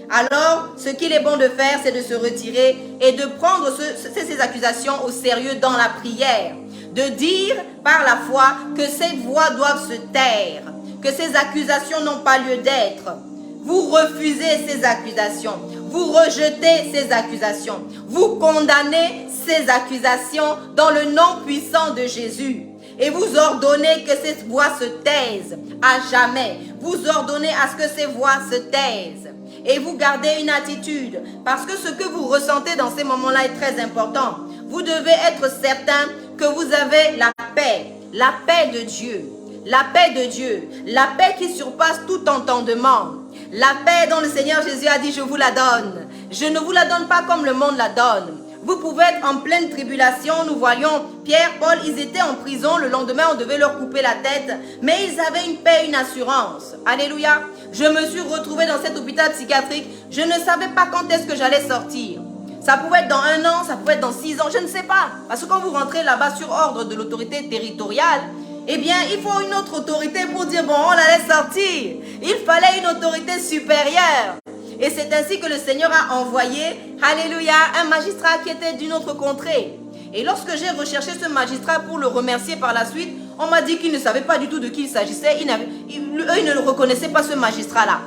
Alors, ce qu'il est bon de faire, c'est de se retirer et de prendre ces accusations au sérieux dans la prière. De dire par la foi que ces voix doivent se taire, que ces accusations n'ont pas lieu d'être. Vous refusez ces accusations, vous rejetez ces accusations, vous condamnez ces accusations dans le nom puissant de Jésus. Et vous ordonnez que ces voix se taisent à jamais. Vous ordonnez à ce que ces voix se taisent. Et vous gardez une attitude. Parce que ce que vous ressentez dans ces moments-là est très important. Vous devez être certain que vous avez la paix de Dieu. La paix de Dieu. La paix qui surpasse tout entendement. La paix dont le Seigneur Jésus a dit, je vous la donne. Je ne vous la donne pas comme le monde la donne. Vous pouvez être en pleine tribulation. Nous voyons Pierre, Paul, ils étaient en prison. Le lendemain, on devait leur couper la tête. Mais ils avaient une paix, une assurance. Alléluia. Je me suis retrouvée dans cet hôpital psychiatrique. Je ne savais pas quand est-ce que j'allais sortir. Ça pouvait être dans 1 an, ça pouvait être dans 6 ans, je ne sais pas. Parce que quand vous rentrez là-bas sur ordre de l'autorité territoriale, eh bien, il faut une autre autorité pour dire, bon, on allait sortir. Il fallait une autorité supérieure. Et c'est ainsi que le Seigneur a envoyé, alléluia, un magistrat qui était d'une autre contrée. Et lorsque j'ai recherché ce magistrat pour le remercier par la suite, on m'a dit qu'ils ne savaient pas du tout de qui il s'agissait. Eux, ils ne le reconnaissaient pas, ce magistrat-là.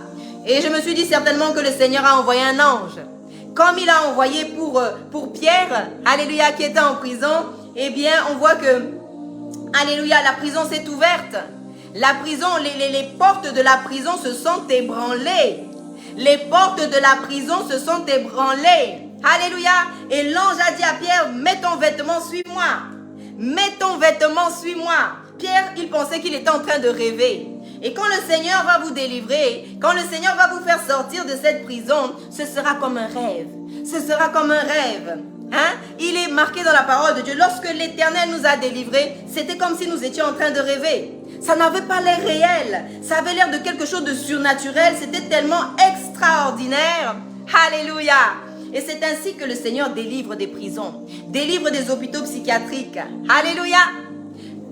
Et je me suis dit certainement que le Seigneur a envoyé un ange. Comme il a envoyé pour Pierre, alléluia, qui était en prison, eh bien, on voit que, alléluia, la prison s'est ouverte. La prison, les portes de la prison se sont ébranlées. Les portes de la prison se sont ébranlées. Alléluia. Et l'ange a dit à Pierre, mets ton vêtement, suis-moi. Mets ton vêtement, suis-moi. Pierre, il pensait qu'il était en train de rêver. Et quand le Seigneur va vous délivrer, quand le Seigneur va vous faire sortir de cette prison, ce sera comme un rêve. Ce sera comme un rêve. Hein? Il est marqué dans la parole de Dieu. Lorsque l'Éternel nous a délivrés, c'était comme si nous étions en train de rêver. Ça n'avait pas l'air réel. Ça avait l'air de quelque chose de surnaturel. C'était tellement extraordinaire. Alléluia. Et c'est ainsi que le Seigneur délivre des prisons, délivre des hôpitaux psychiatriques. Alléluia.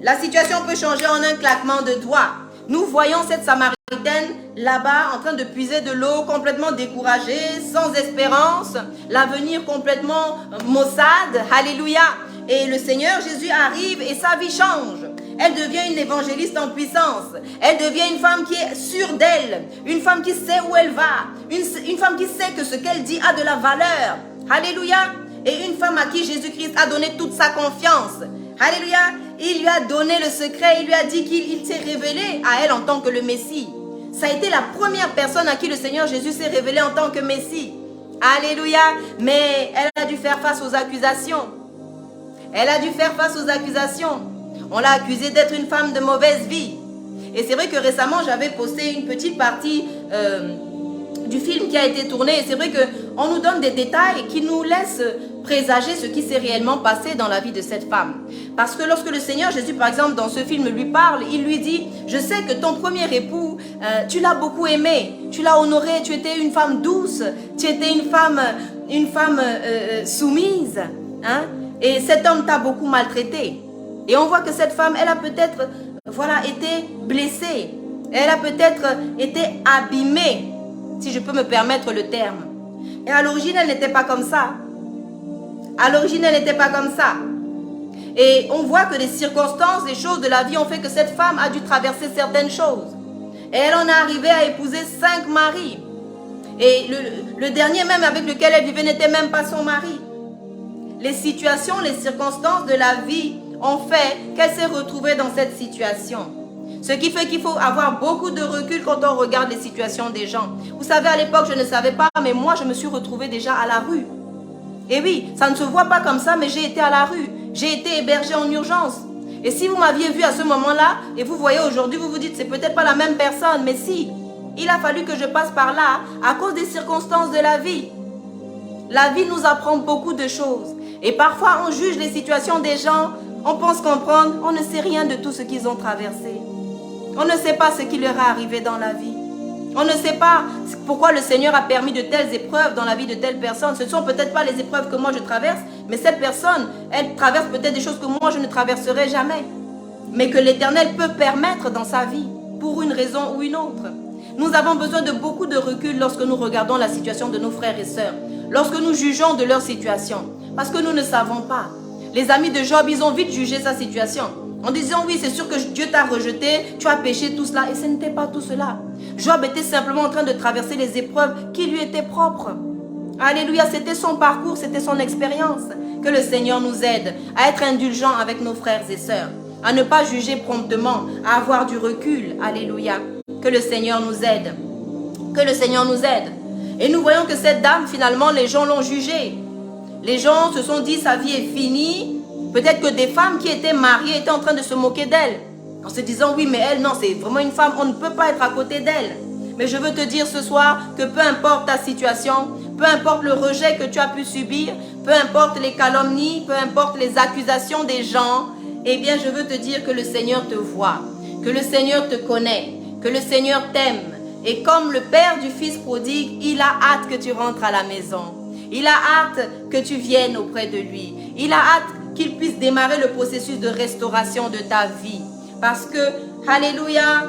La situation peut changer en un claquement de doigts. Nous voyons cette Samaritaine là-bas en train de puiser de l'eau, complètement découragée, sans espérance, l'avenir complètement maussade. Alléluia. Et le Seigneur Jésus arrive et sa vie change. Elle devient une évangéliste en puissance. Elle devient une femme qui est sûre d'elle. Une femme qui sait où elle va. Une femme qui sait que ce qu'elle dit a de la valeur. Alléluia. Et une femme à qui Jésus-Christ a donné toute sa confiance. Alléluia. Il lui a donné le secret. Il lui a dit qu'il s'est révélé à elle en tant que le Messie. Ça a été la première personne à qui le Seigneur Jésus s'est révélé en tant que Messie. Alléluia. Mais elle a dû faire face aux accusations. Elle a dû faire face aux accusations. On l'a accusée d'être une femme de mauvaise vie. Et c'est vrai que récemment, j'avais posté une petite partie du film qui a été tourné. Et c'est vrai qu'on nous donne des détails qui nous laissent présager ce qui s'est réellement passé dans la vie de cette femme. Parce que lorsque le Seigneur Jésus, par exemple, dans ce film lui parle, il lui dit, je sais que ton premier époux, tu l'as beaucoup aimé, tu l'as honoré, tu étais une femme douce, tu étais une femme soumise. Hein? Et cet homme t'a beaucoup maltraité. Et on voit que cette femme, elle a peut-être été blessée. Elle a peut-être été abîmée, si je peux me permettre le terme. Et à l'origine, elle n'était pas comme ça. À l'origine, elle n'était pas comme ça. Et on voit que les circonstances, les choses de la vie ont fait que cette femme a dû traverser certaines choses. Et elle en est arrivée à épouser 5 maris. Et le dernier même avec lequel elle vivait n'était même pas son mari. Les situations, les circonstances de la vie ont fait qu'elle s'est retrouvée dans cette situation. Ce qui fait qu'il faut avoir beaucoup de recul quand on regarde les situations des gens. Vous savez, à l'époque, je ne savais pas, mais moi, je me suis retrouvée déjà à la rue. Et oui, ça ne se voit pas comme ça, mais j'ai été à la rue. J'ai été hébergée en urgence. Et si vous m'aviez vu à ce moment-là, et vous voyez aujourd'hui, vous vous dites, c'est peut-être pas la même personne, mais si, il a fallu que je passe par là à cause des circonstances de la vie. La vie nous apprend beaucoup de choses. Et parfois, on juge les situations des gens, on pense comprendre, on ne sait rien de tout ce qu'ils ont traversé. On ne sait pas ce qui leur est arrivé dans la vie. On ne sait pas pourquoi le Seigneur a permis de telles épreuves dans la vie de telle personne. Ce ne sont peut-être pas les épreuves que moi je traverse, mais cette personne, elle traverse peut-être des choses que moi je ne traverserai jamais. Mais que l'Éternel peut permettre dans sa vie, pour une raison ou une autre. Nous avons besoin de beaucoup de recul lorsque nous regardons la situation de nos frères et sœurs. Lorsque nous jugeons de leur situation. Parce que nous ne savons pas. Les amis de Job, ils ont vite jugé sa situation. En disant, oui, c'est sûr que Dieu t'a rejeté, tu as péché, tout cela. Et ce n'était pas tout cela. Job était simplement en train de traverser les épreuves qui lui étaient propres. Alléluia, c'était son parcours, c'était son expérience. Que le Seigneur nous aide à être indulgents avec nos frères et sœurs. À ne pas juger promptement, à avoir du recul. Alléluia. Que le Seigneur nous aide. Que le Seigneur nous aide. Et nous voyons que cette dame, finalement, les gens l'ont jugée. Les gens se sont dit, sa vie est finie. Peut-être que des femmes qui étaient mariées étaient en train de se moquer d'elle. En se disant, oui, mais elle, non, c'est vraiment une femme, on ne peut pas être à côté d'elle. Mais je veux te dire ce soir que peu importe ta situation, peu importe le rejet que tu as pu subir, peu importe les calomnies, peu importe les accusations des gens, eh bien, je veux te dire que le Seigneur te voit, que le Seigneur te connaît, que le Seigneur t'aime. Et comme le Père du Fils prodigue, il a hâte que tu rentres à la maison. Il a hâte que tu viennes auprès de lui. Il a hâte qu'il puisse démarrer le processus de restauration de ta vie. Parce que, alléluia,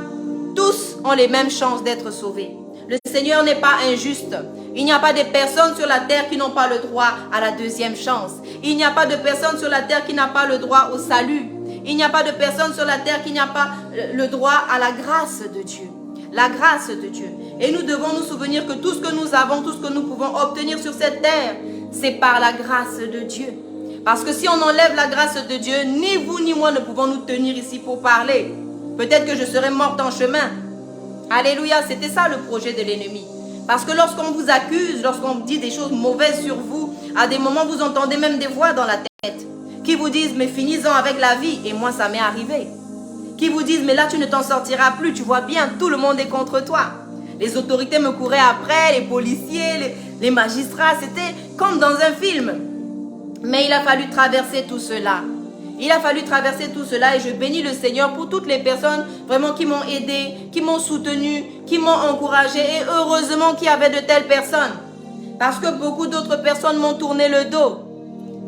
tous ont les mêmes chances d'être sauvés. Le Seigneur n'est pas injuste. Il n'y a pas de personnes sur la terre qui n'ont pas le droit à la deuxième chance. Il n'y a pas de personne sur la terre qui n'a pas le droit au salut. Il n'y a pas de personne sur la terre qui n'a pas le droit à la grâce de Dieu. La grâce de Dieu. Et nous devons nous souvenir que tout ce que nous avons, tout ce que nous pouvons obtenir sur cette terre, c'est par la grâce de Dieu. Parce que si on enlève la grâce de Dieu, ni vous ni moi ne pouvons nous tenir ici pour parler. Peut-être que je serai morte en chemin. Alléluia, c'était ça le projet de l'ennemi. Parce que lorsqu'on vous accuse, lorsqu'on dit des choses mauvaises sur vous, à des moments vous entendez même des voix dans la tête qui vous disent mais finis-en avec la vie. Et moi ça m'est arrivé. Qui vous disent mais là tu ne t'en sortiras plus, tu vois bien, tout le monde est contre toi. Les autorités me couraient après, les policiers, les magistrats, c'était comme dans un film. Mais il a fallu traverser tout cela. Il a fallu traverser tout cela et je bénis le Seigneur pour toutes les personnes vraiment qui m'ont aidé, qui m'ont soutenu, qui m'ont encouragé et heureusement qu'il y avait de telles personnes. Parce que beaucoup d'autres personnes m'ont tourné le dos.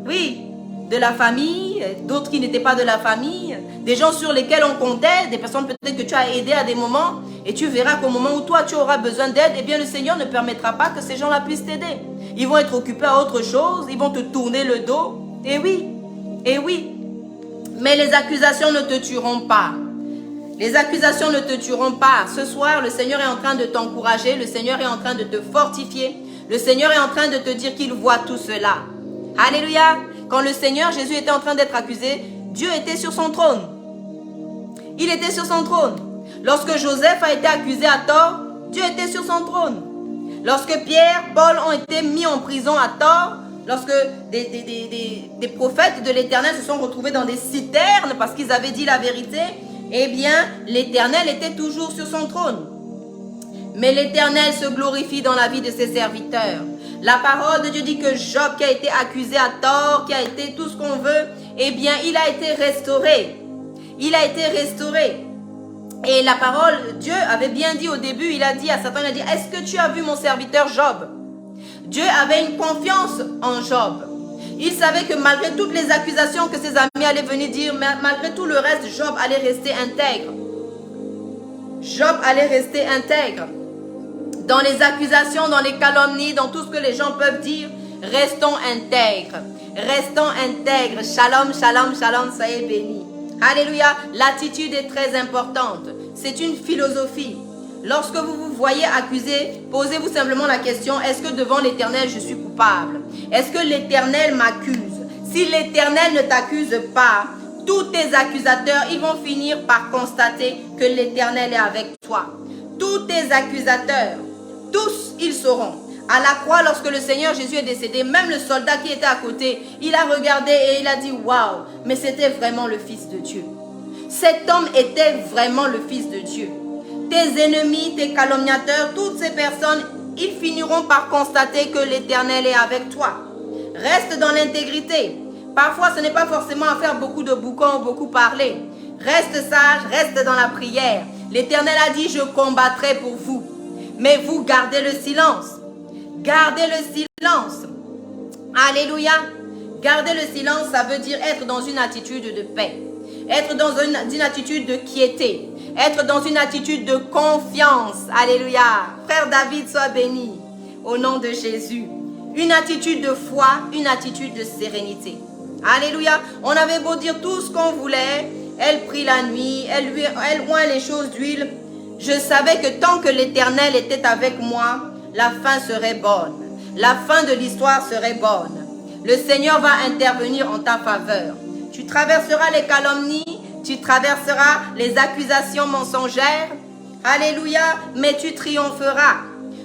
Oui, de la famille, d'autres qui n'étaient pas de la famille, des gens sur lesquels on comptait, des personnes peut-être que tu as aidé à des moments et tu verras qu'au moment où toi tu auras besoin d'aide, eh bien le Seigneur ne permettra pas que ces gens-là puissent t'aider. Ils vont être occupés à autre chose, ils vont te tourner le dos. Et oui. Mais les accusations ne te tueront pas. Les accusations ne te tueront pas. Ce soir, le Seigneur est en train de t'encourager. Le Seigneur est en train de te fortifier. Le Seigneur est en train de te dire qu'il voit tout cela. Alléluia. Quand le Seigneur Jésus était en train d'être accusé, Dieu était sur son trône. Il était sur son trône. Lorsque Joseph a été accusé à tort, Dieu était sur son trône. Lorsque Pierre, Paul ont été mis en prison à tort, lorsque des prophètes de l'Éternel se sont retrouvés dans des citernes parce qu'ils avaient dit la vérité, eh bien, l'Éternel était toujours sur son trône. Mais l'Éternel se glorifie dans la vie de ses serviteurs. La parole de Dieu dit que Job, qui a été accusé à tort, qui a été tout ce qu'on veut, eh bien, il a été restauré. Il a été restauré. Et la parole, Dieu avait bien dit au début, il a dit à Satan, il a dit, est-ce que tu as vu mon serviteur Job? Dieu avait une confiance en Job. Il savait que malgré toutes les accusations que ses amis allaient venir dire, malgré tout le reste, Job allait rester intègre. Job allait rester intègre. Dans les accusations, dans les calomnies, dans tout ce que les gens peuvent dire, restons intègres. Restons intègres. Shalom, shalom, shalom, soyez bénis. Alléluia. L'attitude est très importante. C'est une philosophie. Lorsque vous vous voyez accusé, posez-vous simplement la question, est-ce que devant l'Éternel, je suis coupable? Est-ce que l'Éternel m'accuse? Si l'Éternel ne t'accuse pas, tous tes accusateurs, ils vont finir par constater que l'Éternel est avec toi. Tous tes accusateurs, tous ils sauront. À la croix, lorsque le Seigneur Jésus est décédé, même le soldat qui était à côté, il a regardé et il a dit, waouh, mais c'était vraiment le Fils de Dieu. Cet homme était vraiment le Fils de Dieu. Tes ennemis, tes calomniateurs, toutes ces personnes, ils finiront par constater que l'Éternel est avec toi. Reste dans l'intégrité. Parfois, ce n'est pas forcément à faire beaucoup de boucans ou beaucoup parler. Reste sage, reste dans la prière. L'Éternel a dit, je combattrai pour vous. Mais vous, gardez le silence. Gardez le silence. Alléluia. Garder le silence, ça veut dire être dans une attitude de paix. Être dans une attitude de quiété. Être dans une attitude de confiance. Alléluia. Frère David, sois béni. Au nom de Jésus. Une attitude de foi, une attitude de sérénité. Alléluia. On avait beau dire tout ce qu'on voulait. Elle prit la nuit. Elle oint les choses d'huile. Je savais que tant que l'Éternel était avec moi, la fin serait bonne. La fin de l'histoire serait bonne. Le Seigneur va intervenir en ta faveur. Tu traverseras les calomnies. Tu traverseras les accusations mensongères. Alléluia. Mais tu triompheras.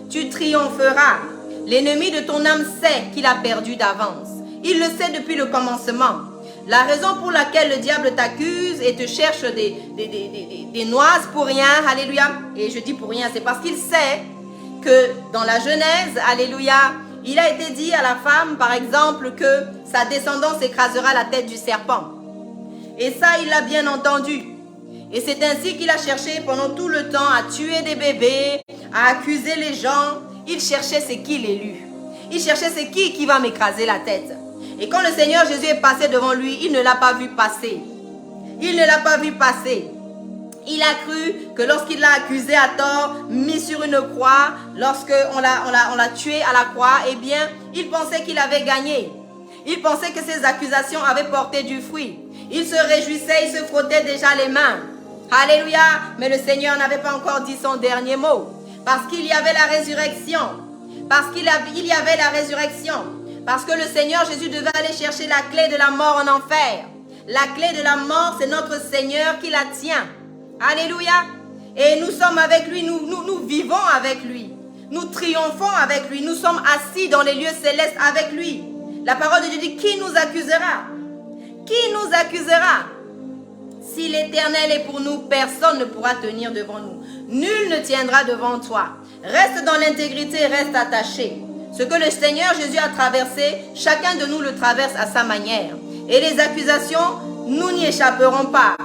Tu triompheras. L'ennemi de ton âme sait qu'il a perdu d'avance. Il le sait depuis le commencement. La raison pour laquelle le diable t'accuse et te cherche des noises pour rien, alléluia, et je dis pour rien, c'est parce qu'il sait que dans la Genèse, alléluia, il a été dit à la femme, par exemple, que sa descendance écrasera la tête du serpent. Et ça, il l'a bien entendu. Et c'est ainsi qu'il a cherché pendant tout le temps à tuer des bébés, à accuser les gens. Il cherchait c'est qui l'élu. Il cherchait c'est qui va m'écraser la tête. Et quand le Seigneur Jésus est passé devant lui, il ne l'a pas vu passer. Il ne l'a pas vu passer. Il a cru que lorsqu'il l'a accusé à tort, mis sur une croix, lorsqu'on l'a tué à la croix, eh bien, il pensait qu'il avait gagné. Il pensait que ses accusations avaient porté du fruit. Il se réjouissait, il se frottait déjà les mains. Alléluia. Mais le Seigneur n'avait pas encore dit son dernier mot. Parce qu'il y avait la résurrection. Parce qu'il y avait la résurrection. Parce que le Seigneur Jésus devait aller chercher la clé de la mort en enfer. La clé de la mort, c'est notre Seigneur qui la tient. Alléluia. Et nous sommes avec lui, nous vivons avec lui. Nous triomphons avec lui. Nous sommes assis dans les lieux célestes avec lui. La parole de Dieu dit, qui nous accusera? Qui nous accusera? Si l'Éternel est pour nous, personne ne pourra tenir devant nous. Nul ne tiendra devant toi. Reste dans l'intégrité, reste attaché. Ce que le Seigneur Jésus a traversé, chacun de nous le traverse à sa manière. Et les accusations, nous n'y échapperons pas.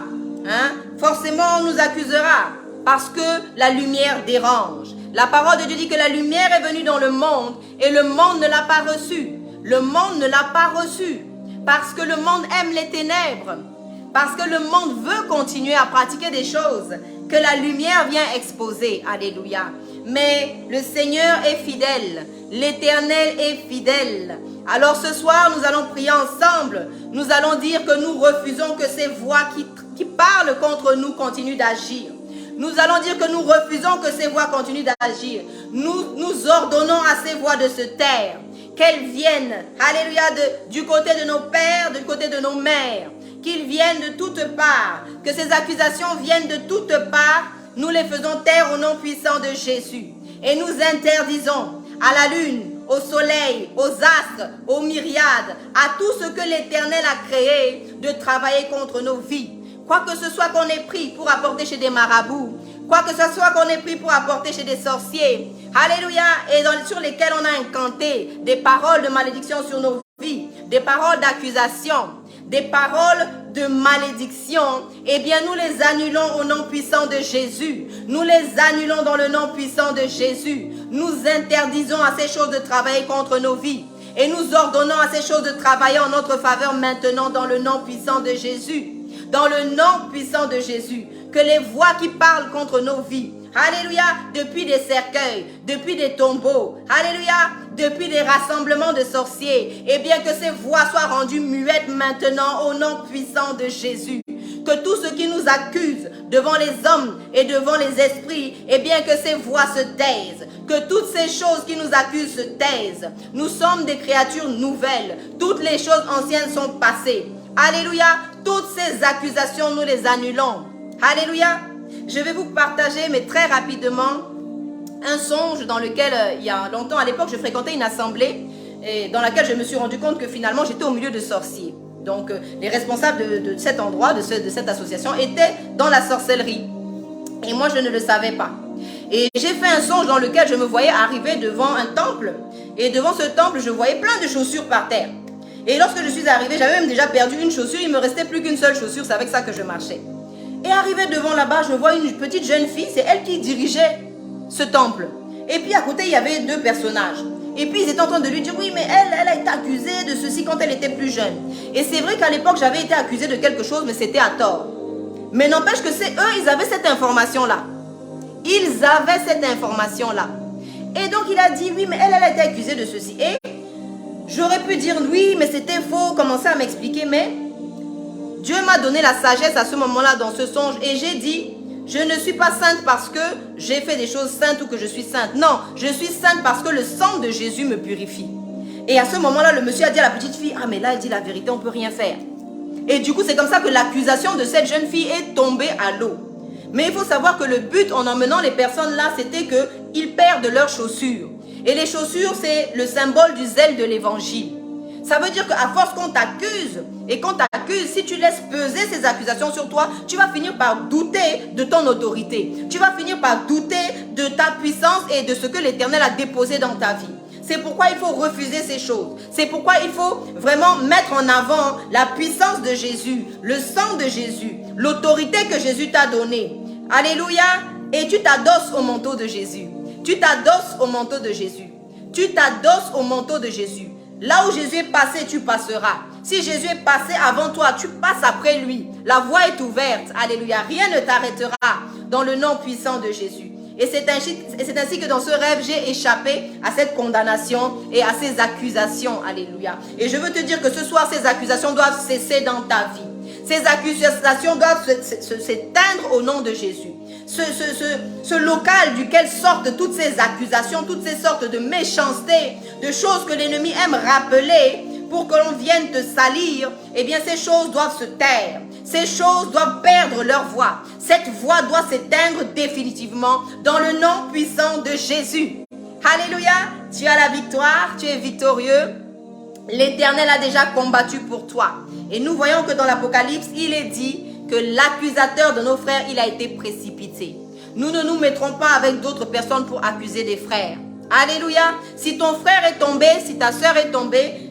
Forcément, on nous accusera parce que la lumière dérange. La parole de Dieu dit que la lumière est venue dans le monde et le monde ne l'a pas reçue. Le monde ne l'a pas reçue parce que le monde aime les ténèbres. Parce que le monde veut continuer à pratiquer des choses que la lumière vient exposer. Alléluia. Mais le Seigneur est fidèle. L'Éternel est fidèle. Alors ce soir, nous allons prier ensemble. Nous allons dire que nous refusons que ces voix qui parlent contre nous continuent d'agir. Nous allons dire que nous refusons que ces voix continuent d'agir. Nous ordonnons à ces voix de se taire. Qu'elles viennent, alléluia, du côté de nos pères, du côté de nos mères. Qu'ils viennent de toutes parts. Que ces accusations viennent de toutes parts. Nous les faisons taire au nom puissant de Jésus. Et nous interdisons à la lune, au soleil, aux astres, aux myriades, à tout ce que l'Éternel a créé de travailler contre nos vies. Quoi que ce soit qu'on ait pris pour apporter chez des marabouts, quoi que ce soit qu'on ait pris pour apporter chez des sorciers, alléluia, et sur lesquels on a incanté des paroles de malédiction sur nos vies, des paroles d'accusation, des paroles de malédiction, eh bien nous les annulons au nom puissant de Jésus. Nous les annulons dans le nom puissant de Jésus. Nous interdisons à ces choses de travailler contre nos vies. Et nous ordonnons à ces choses de travailler en notre faveur maintenant dans le nom puissant de Jésus. Dans le nom puissant de Jésus. Que les voix qui parlent contre nos vies, alléluia, depuis des cercueils, depuis des tombeaux, alléluia, depuis des rassemblements de sorciers, et bien que ces voix soient rendues muettes maintenant au nom puissant de Jésus. Que tout ce qui nous accuse devant les hommes et devant les esprits, et bien que ces voix se taisent. Que toutes ces choses qui nous accusent se taisent. Nous sommes des créatures nouvelles. Toutes les choses anciennes sont passées. Alléluia. Toutes ces accusations, nous les annulons. Alléluia. Je vais vous partager, mais très rapidement, un songe dans lequel, il y a longtemps, à l'époque, je fréquentais une assemblée et dans laquelle je me suis rendu compte que finalement, j'étais au milieu de sorciers. Donc, les responsables de cet endroit, de cette association, étaient dans la sorcellerie. Et moi, je ne le savais pas. Et j'ai fait un songe dans lequel je me voyais arriver devant un temple. Et devant ce temple, je voyais plein de chaussures par terre. Et lorsque je suis arrivée, j'avais même déjà perdu une chaussure. Il ne me restait plus qu'une seule chaussure. C'est avec ça que je marchais. Et arrivée devant là-bas, je vois une petite jeune fille. C'est elle qui dirigeait ce temple. Et puis à côté, il y avait deux personnages. Et puis ils étaient en train de lui dire, oui, mais elle a été accusée de ceci quand elle était plus jeune. Et c'est vrai qu'à l'époque, j'avais été accusée de quelque chose, mais c'était à tort. Mais n'empêche que c'est eux, ils avaient cette information-là. Ils avaient cette information-là. Et donc il a dit, oui, mais elle a été accusée de ceci. Et j'aurais pu dire, oui, mais c'était faux, commencer à m'expliquer, mais Dieu m'a donné la sagesse à ce moment-là dans ce songe. Et j'ai dit, je ne suis pas sainte parce que j'ai fait des choses saintes ou que je suis sainte. Non, je suis sainte parce que le sang de Jésus me purifie. Et à ce moment-là, le monsieur a dit à la petite fille, ah mais là, elle dit la vérité, on ne peut rien faire. Et du coup, c'est comme ça que l'accusation de cette jeune fille est tombée à l'eau. Mais il faut savoir que le but en emmenant les personnes là, c'était qu'ils perdent leurs chaussures. Et les chaussures, c'est le symbole du zèle de l'évangile. Ça veut dire qu'à force qu'on t'accuse, et qu'on t'accuse, si tu laisses peser ces accusations sur toi, tu vas finir par douter de ton autorité. Tu vas finir par douter de ta puissance et de ce que l'Éternel a déposé dans ta vie. C'est pourquoi il faut refuser ces choses. C'est pourquoi il faut vraiment mettre en avant la puissance de Jésus, le sang de Jésus, l'autorité que Jésus t'a donnée. Alléluia. Et tu t'adosses au manteau de Jésus. Tu t'adosses au manteau de Jésus. Tu t'adosses au manteau de Jésus. Là où Jésus est passé, tu passeras. Si Jésus est passé avant toi, tu passes après lui. La voie est ouverte. Alléluia. Rien ne t'arrêtera dans le nom puissant de Jésus. Et c'est ainsi que dans ce rêve, j'ai échappé à cette condamnation et à ces accusations. Alléluia. Et je veux te dire que ce soir, ces accusations doivent cesser dans ta vie. Ces accusations doivent s'éteindre au nom de Jésus. Ce local duquel sortent toutes ces accusations, toutes ces sortes de méchanceté, de choses que l'ennemi aime rappeler pour que l'on vienne te salir, eh bien ces choses doivent se taire. Ces choses doivent perdre leur voix. Cette voix doit s'éteindre définitivement dans le nom puissant de Jésus. Alléluia, tu as la victoire, tu es victorieux. L'Éternel a déjà combattu pour toi. Et nous voyons que dans l'Apocalypse, il est dit que l'accusateur de nos frères, il a été précipité. Nous ne nous mettrons pas avec d'autres personnes pour accuser des frères. Alléluia. Si ton frère est tombé, si ta soeur est tombée,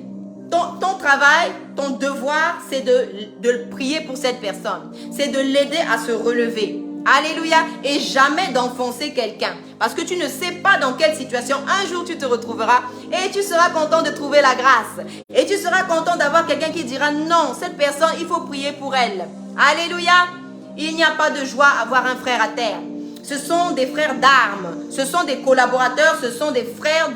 ton travail, ton devoir, c'est de prier pour cette personne. C'est de l'aider à se relever. Alléluia. Et jamais d'enfoncer quelqu'un. Parce que tu ne sais pas dans quelle situation un jour tu te retrouveras. Et tu seras content de trouver la grâce. Et tu seras content d'avoir quelqu'un qui dira non, cette personne, il faut prier pour elle. Alléluia. Il n'y a pas de joie à voir un frère à terre. Ce sont des frères d'armes, ce sont des collaborateurs, ce sont des frères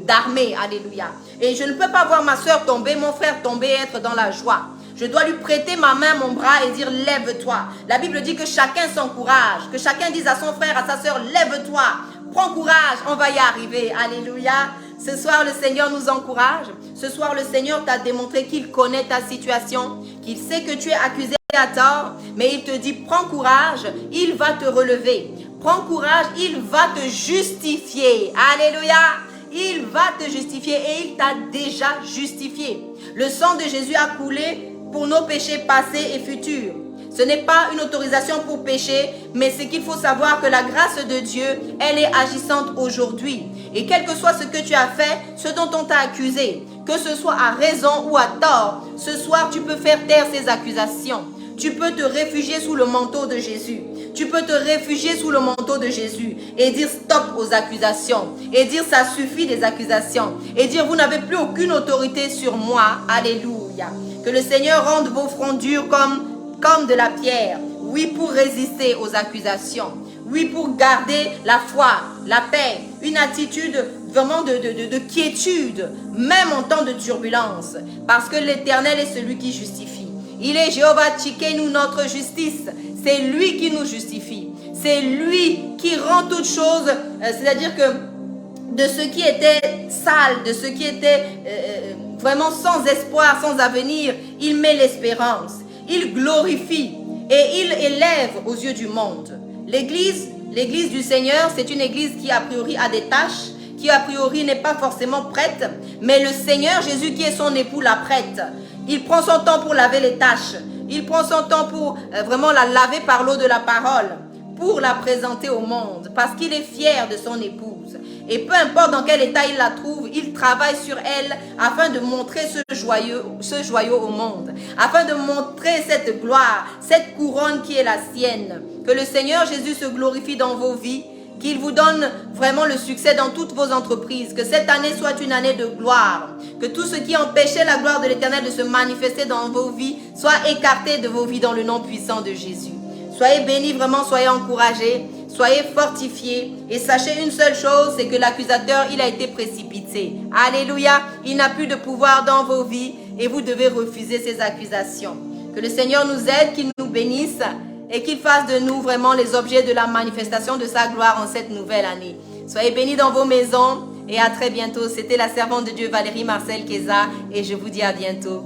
d'armée. Alléluia. Et je ne peux pas voir ma soeur tomber, mon frère tomber et être dans la joie. Je dois lui prêter ma main, mon bras et dire lève-toi. La Bible dit que chacun s'encourage, que chacun dise à son frère, à sa soeur, lève-toi. Prends courage, on va y arriver. Alléluia. Ce soir, le Seigneur nous encourage. Ce soir, le Seigneur t'a démontré qu'il connaît ta situation, qu'il sait que tu es accusé à tort, mais il te dit, prends courage, il va te relever. Prends courage, il va te justifier. Alléluia. Il va te justifier et il t'a déjà justifié. Le sang de Jésus a coulé pour nos péchés passés et futurs. Ce n'est pas une autorisation pour pécher, mais c'est qu'il faut savoir que la grâce de Dieu, elle est agissante aujourd'hui. Et quel que soit ce que tu as fait, ce dont on t'a accusé, que ce soit à raison ou à tort, ce soir tu peux faire taire ces accusations. Tu peux te réfugier sous le manteau de Jésus. Tu peux te réfugier sous le manteau de Jésus et dire stop aux accusations. Et dire ça suffit des accusations. Et dire vous n'avez plus aucune autorité sur moi. Alléluia. Que le Seigneur rende vos fronts durs comme de la pierre. Oui, pour résister aux accusations. Oui, pour garder la foi, la paix. Une attitude vraiment de quiétude, même en temps de turbulence. Parce que l'Éternel est celui qui justifie. Il est Jéhovah Tchikenu, notre justice. C'est lui qui nous justifie. C'est lui qui rend toutes choses. C'est-à-dire que de ce qui était sale, de ce qui était vraiment sans espoir, sans avenir, il met l'espérance. Il glorifie et il élève aux yeux du monde. L'église du Seigneur, c'est une église qui a priori a des tâches, qui a priori n'est pas forcément prête, mais le Seigneur Jésus qui est son époux la prête. Il prend son temps pour laver les tâches. Il prend son temps pour vraiment la laver par l'eau de la parole, pour la présenter au monde, parce qu'il est fier de son épouse. Et peu importe dans quel état il la trouve, il travaille sur elle afin de montrer ce joyau au monde, afin de montrer cette gloire, cette couronne qui est la sienne. Que le Seigneur Jésus se glorifie dans vos vies, qu'il vous donne vraiment le succès dans toutes vos entreprises, que cette année soit une année de gloire, que tout ce qui empêchait la gloire de l'Éternel de se manifester dans vos vies soit écarté de vos vies dans le nom puissant de Jésus. Soyez bénis vraiment, soyez encouragés, soyez fortifiés et sachez une seule chose, c'est que l'accusateur, il a été précipité. Alléluia, il n'a plus de pouvoir dans vos vies et vous devez refuser ces accusations. Que le Seigneur nous aide, qu'il nous bénisse et qu'il fasse de nous vraiment les objets de la manifestation de sa gloire en cette nouvelle année. Soyez bénis dans vos maisons et à très bientôt. C'était la servante de Dieu Valérie Marcel Keza et je vous dis à bientôt.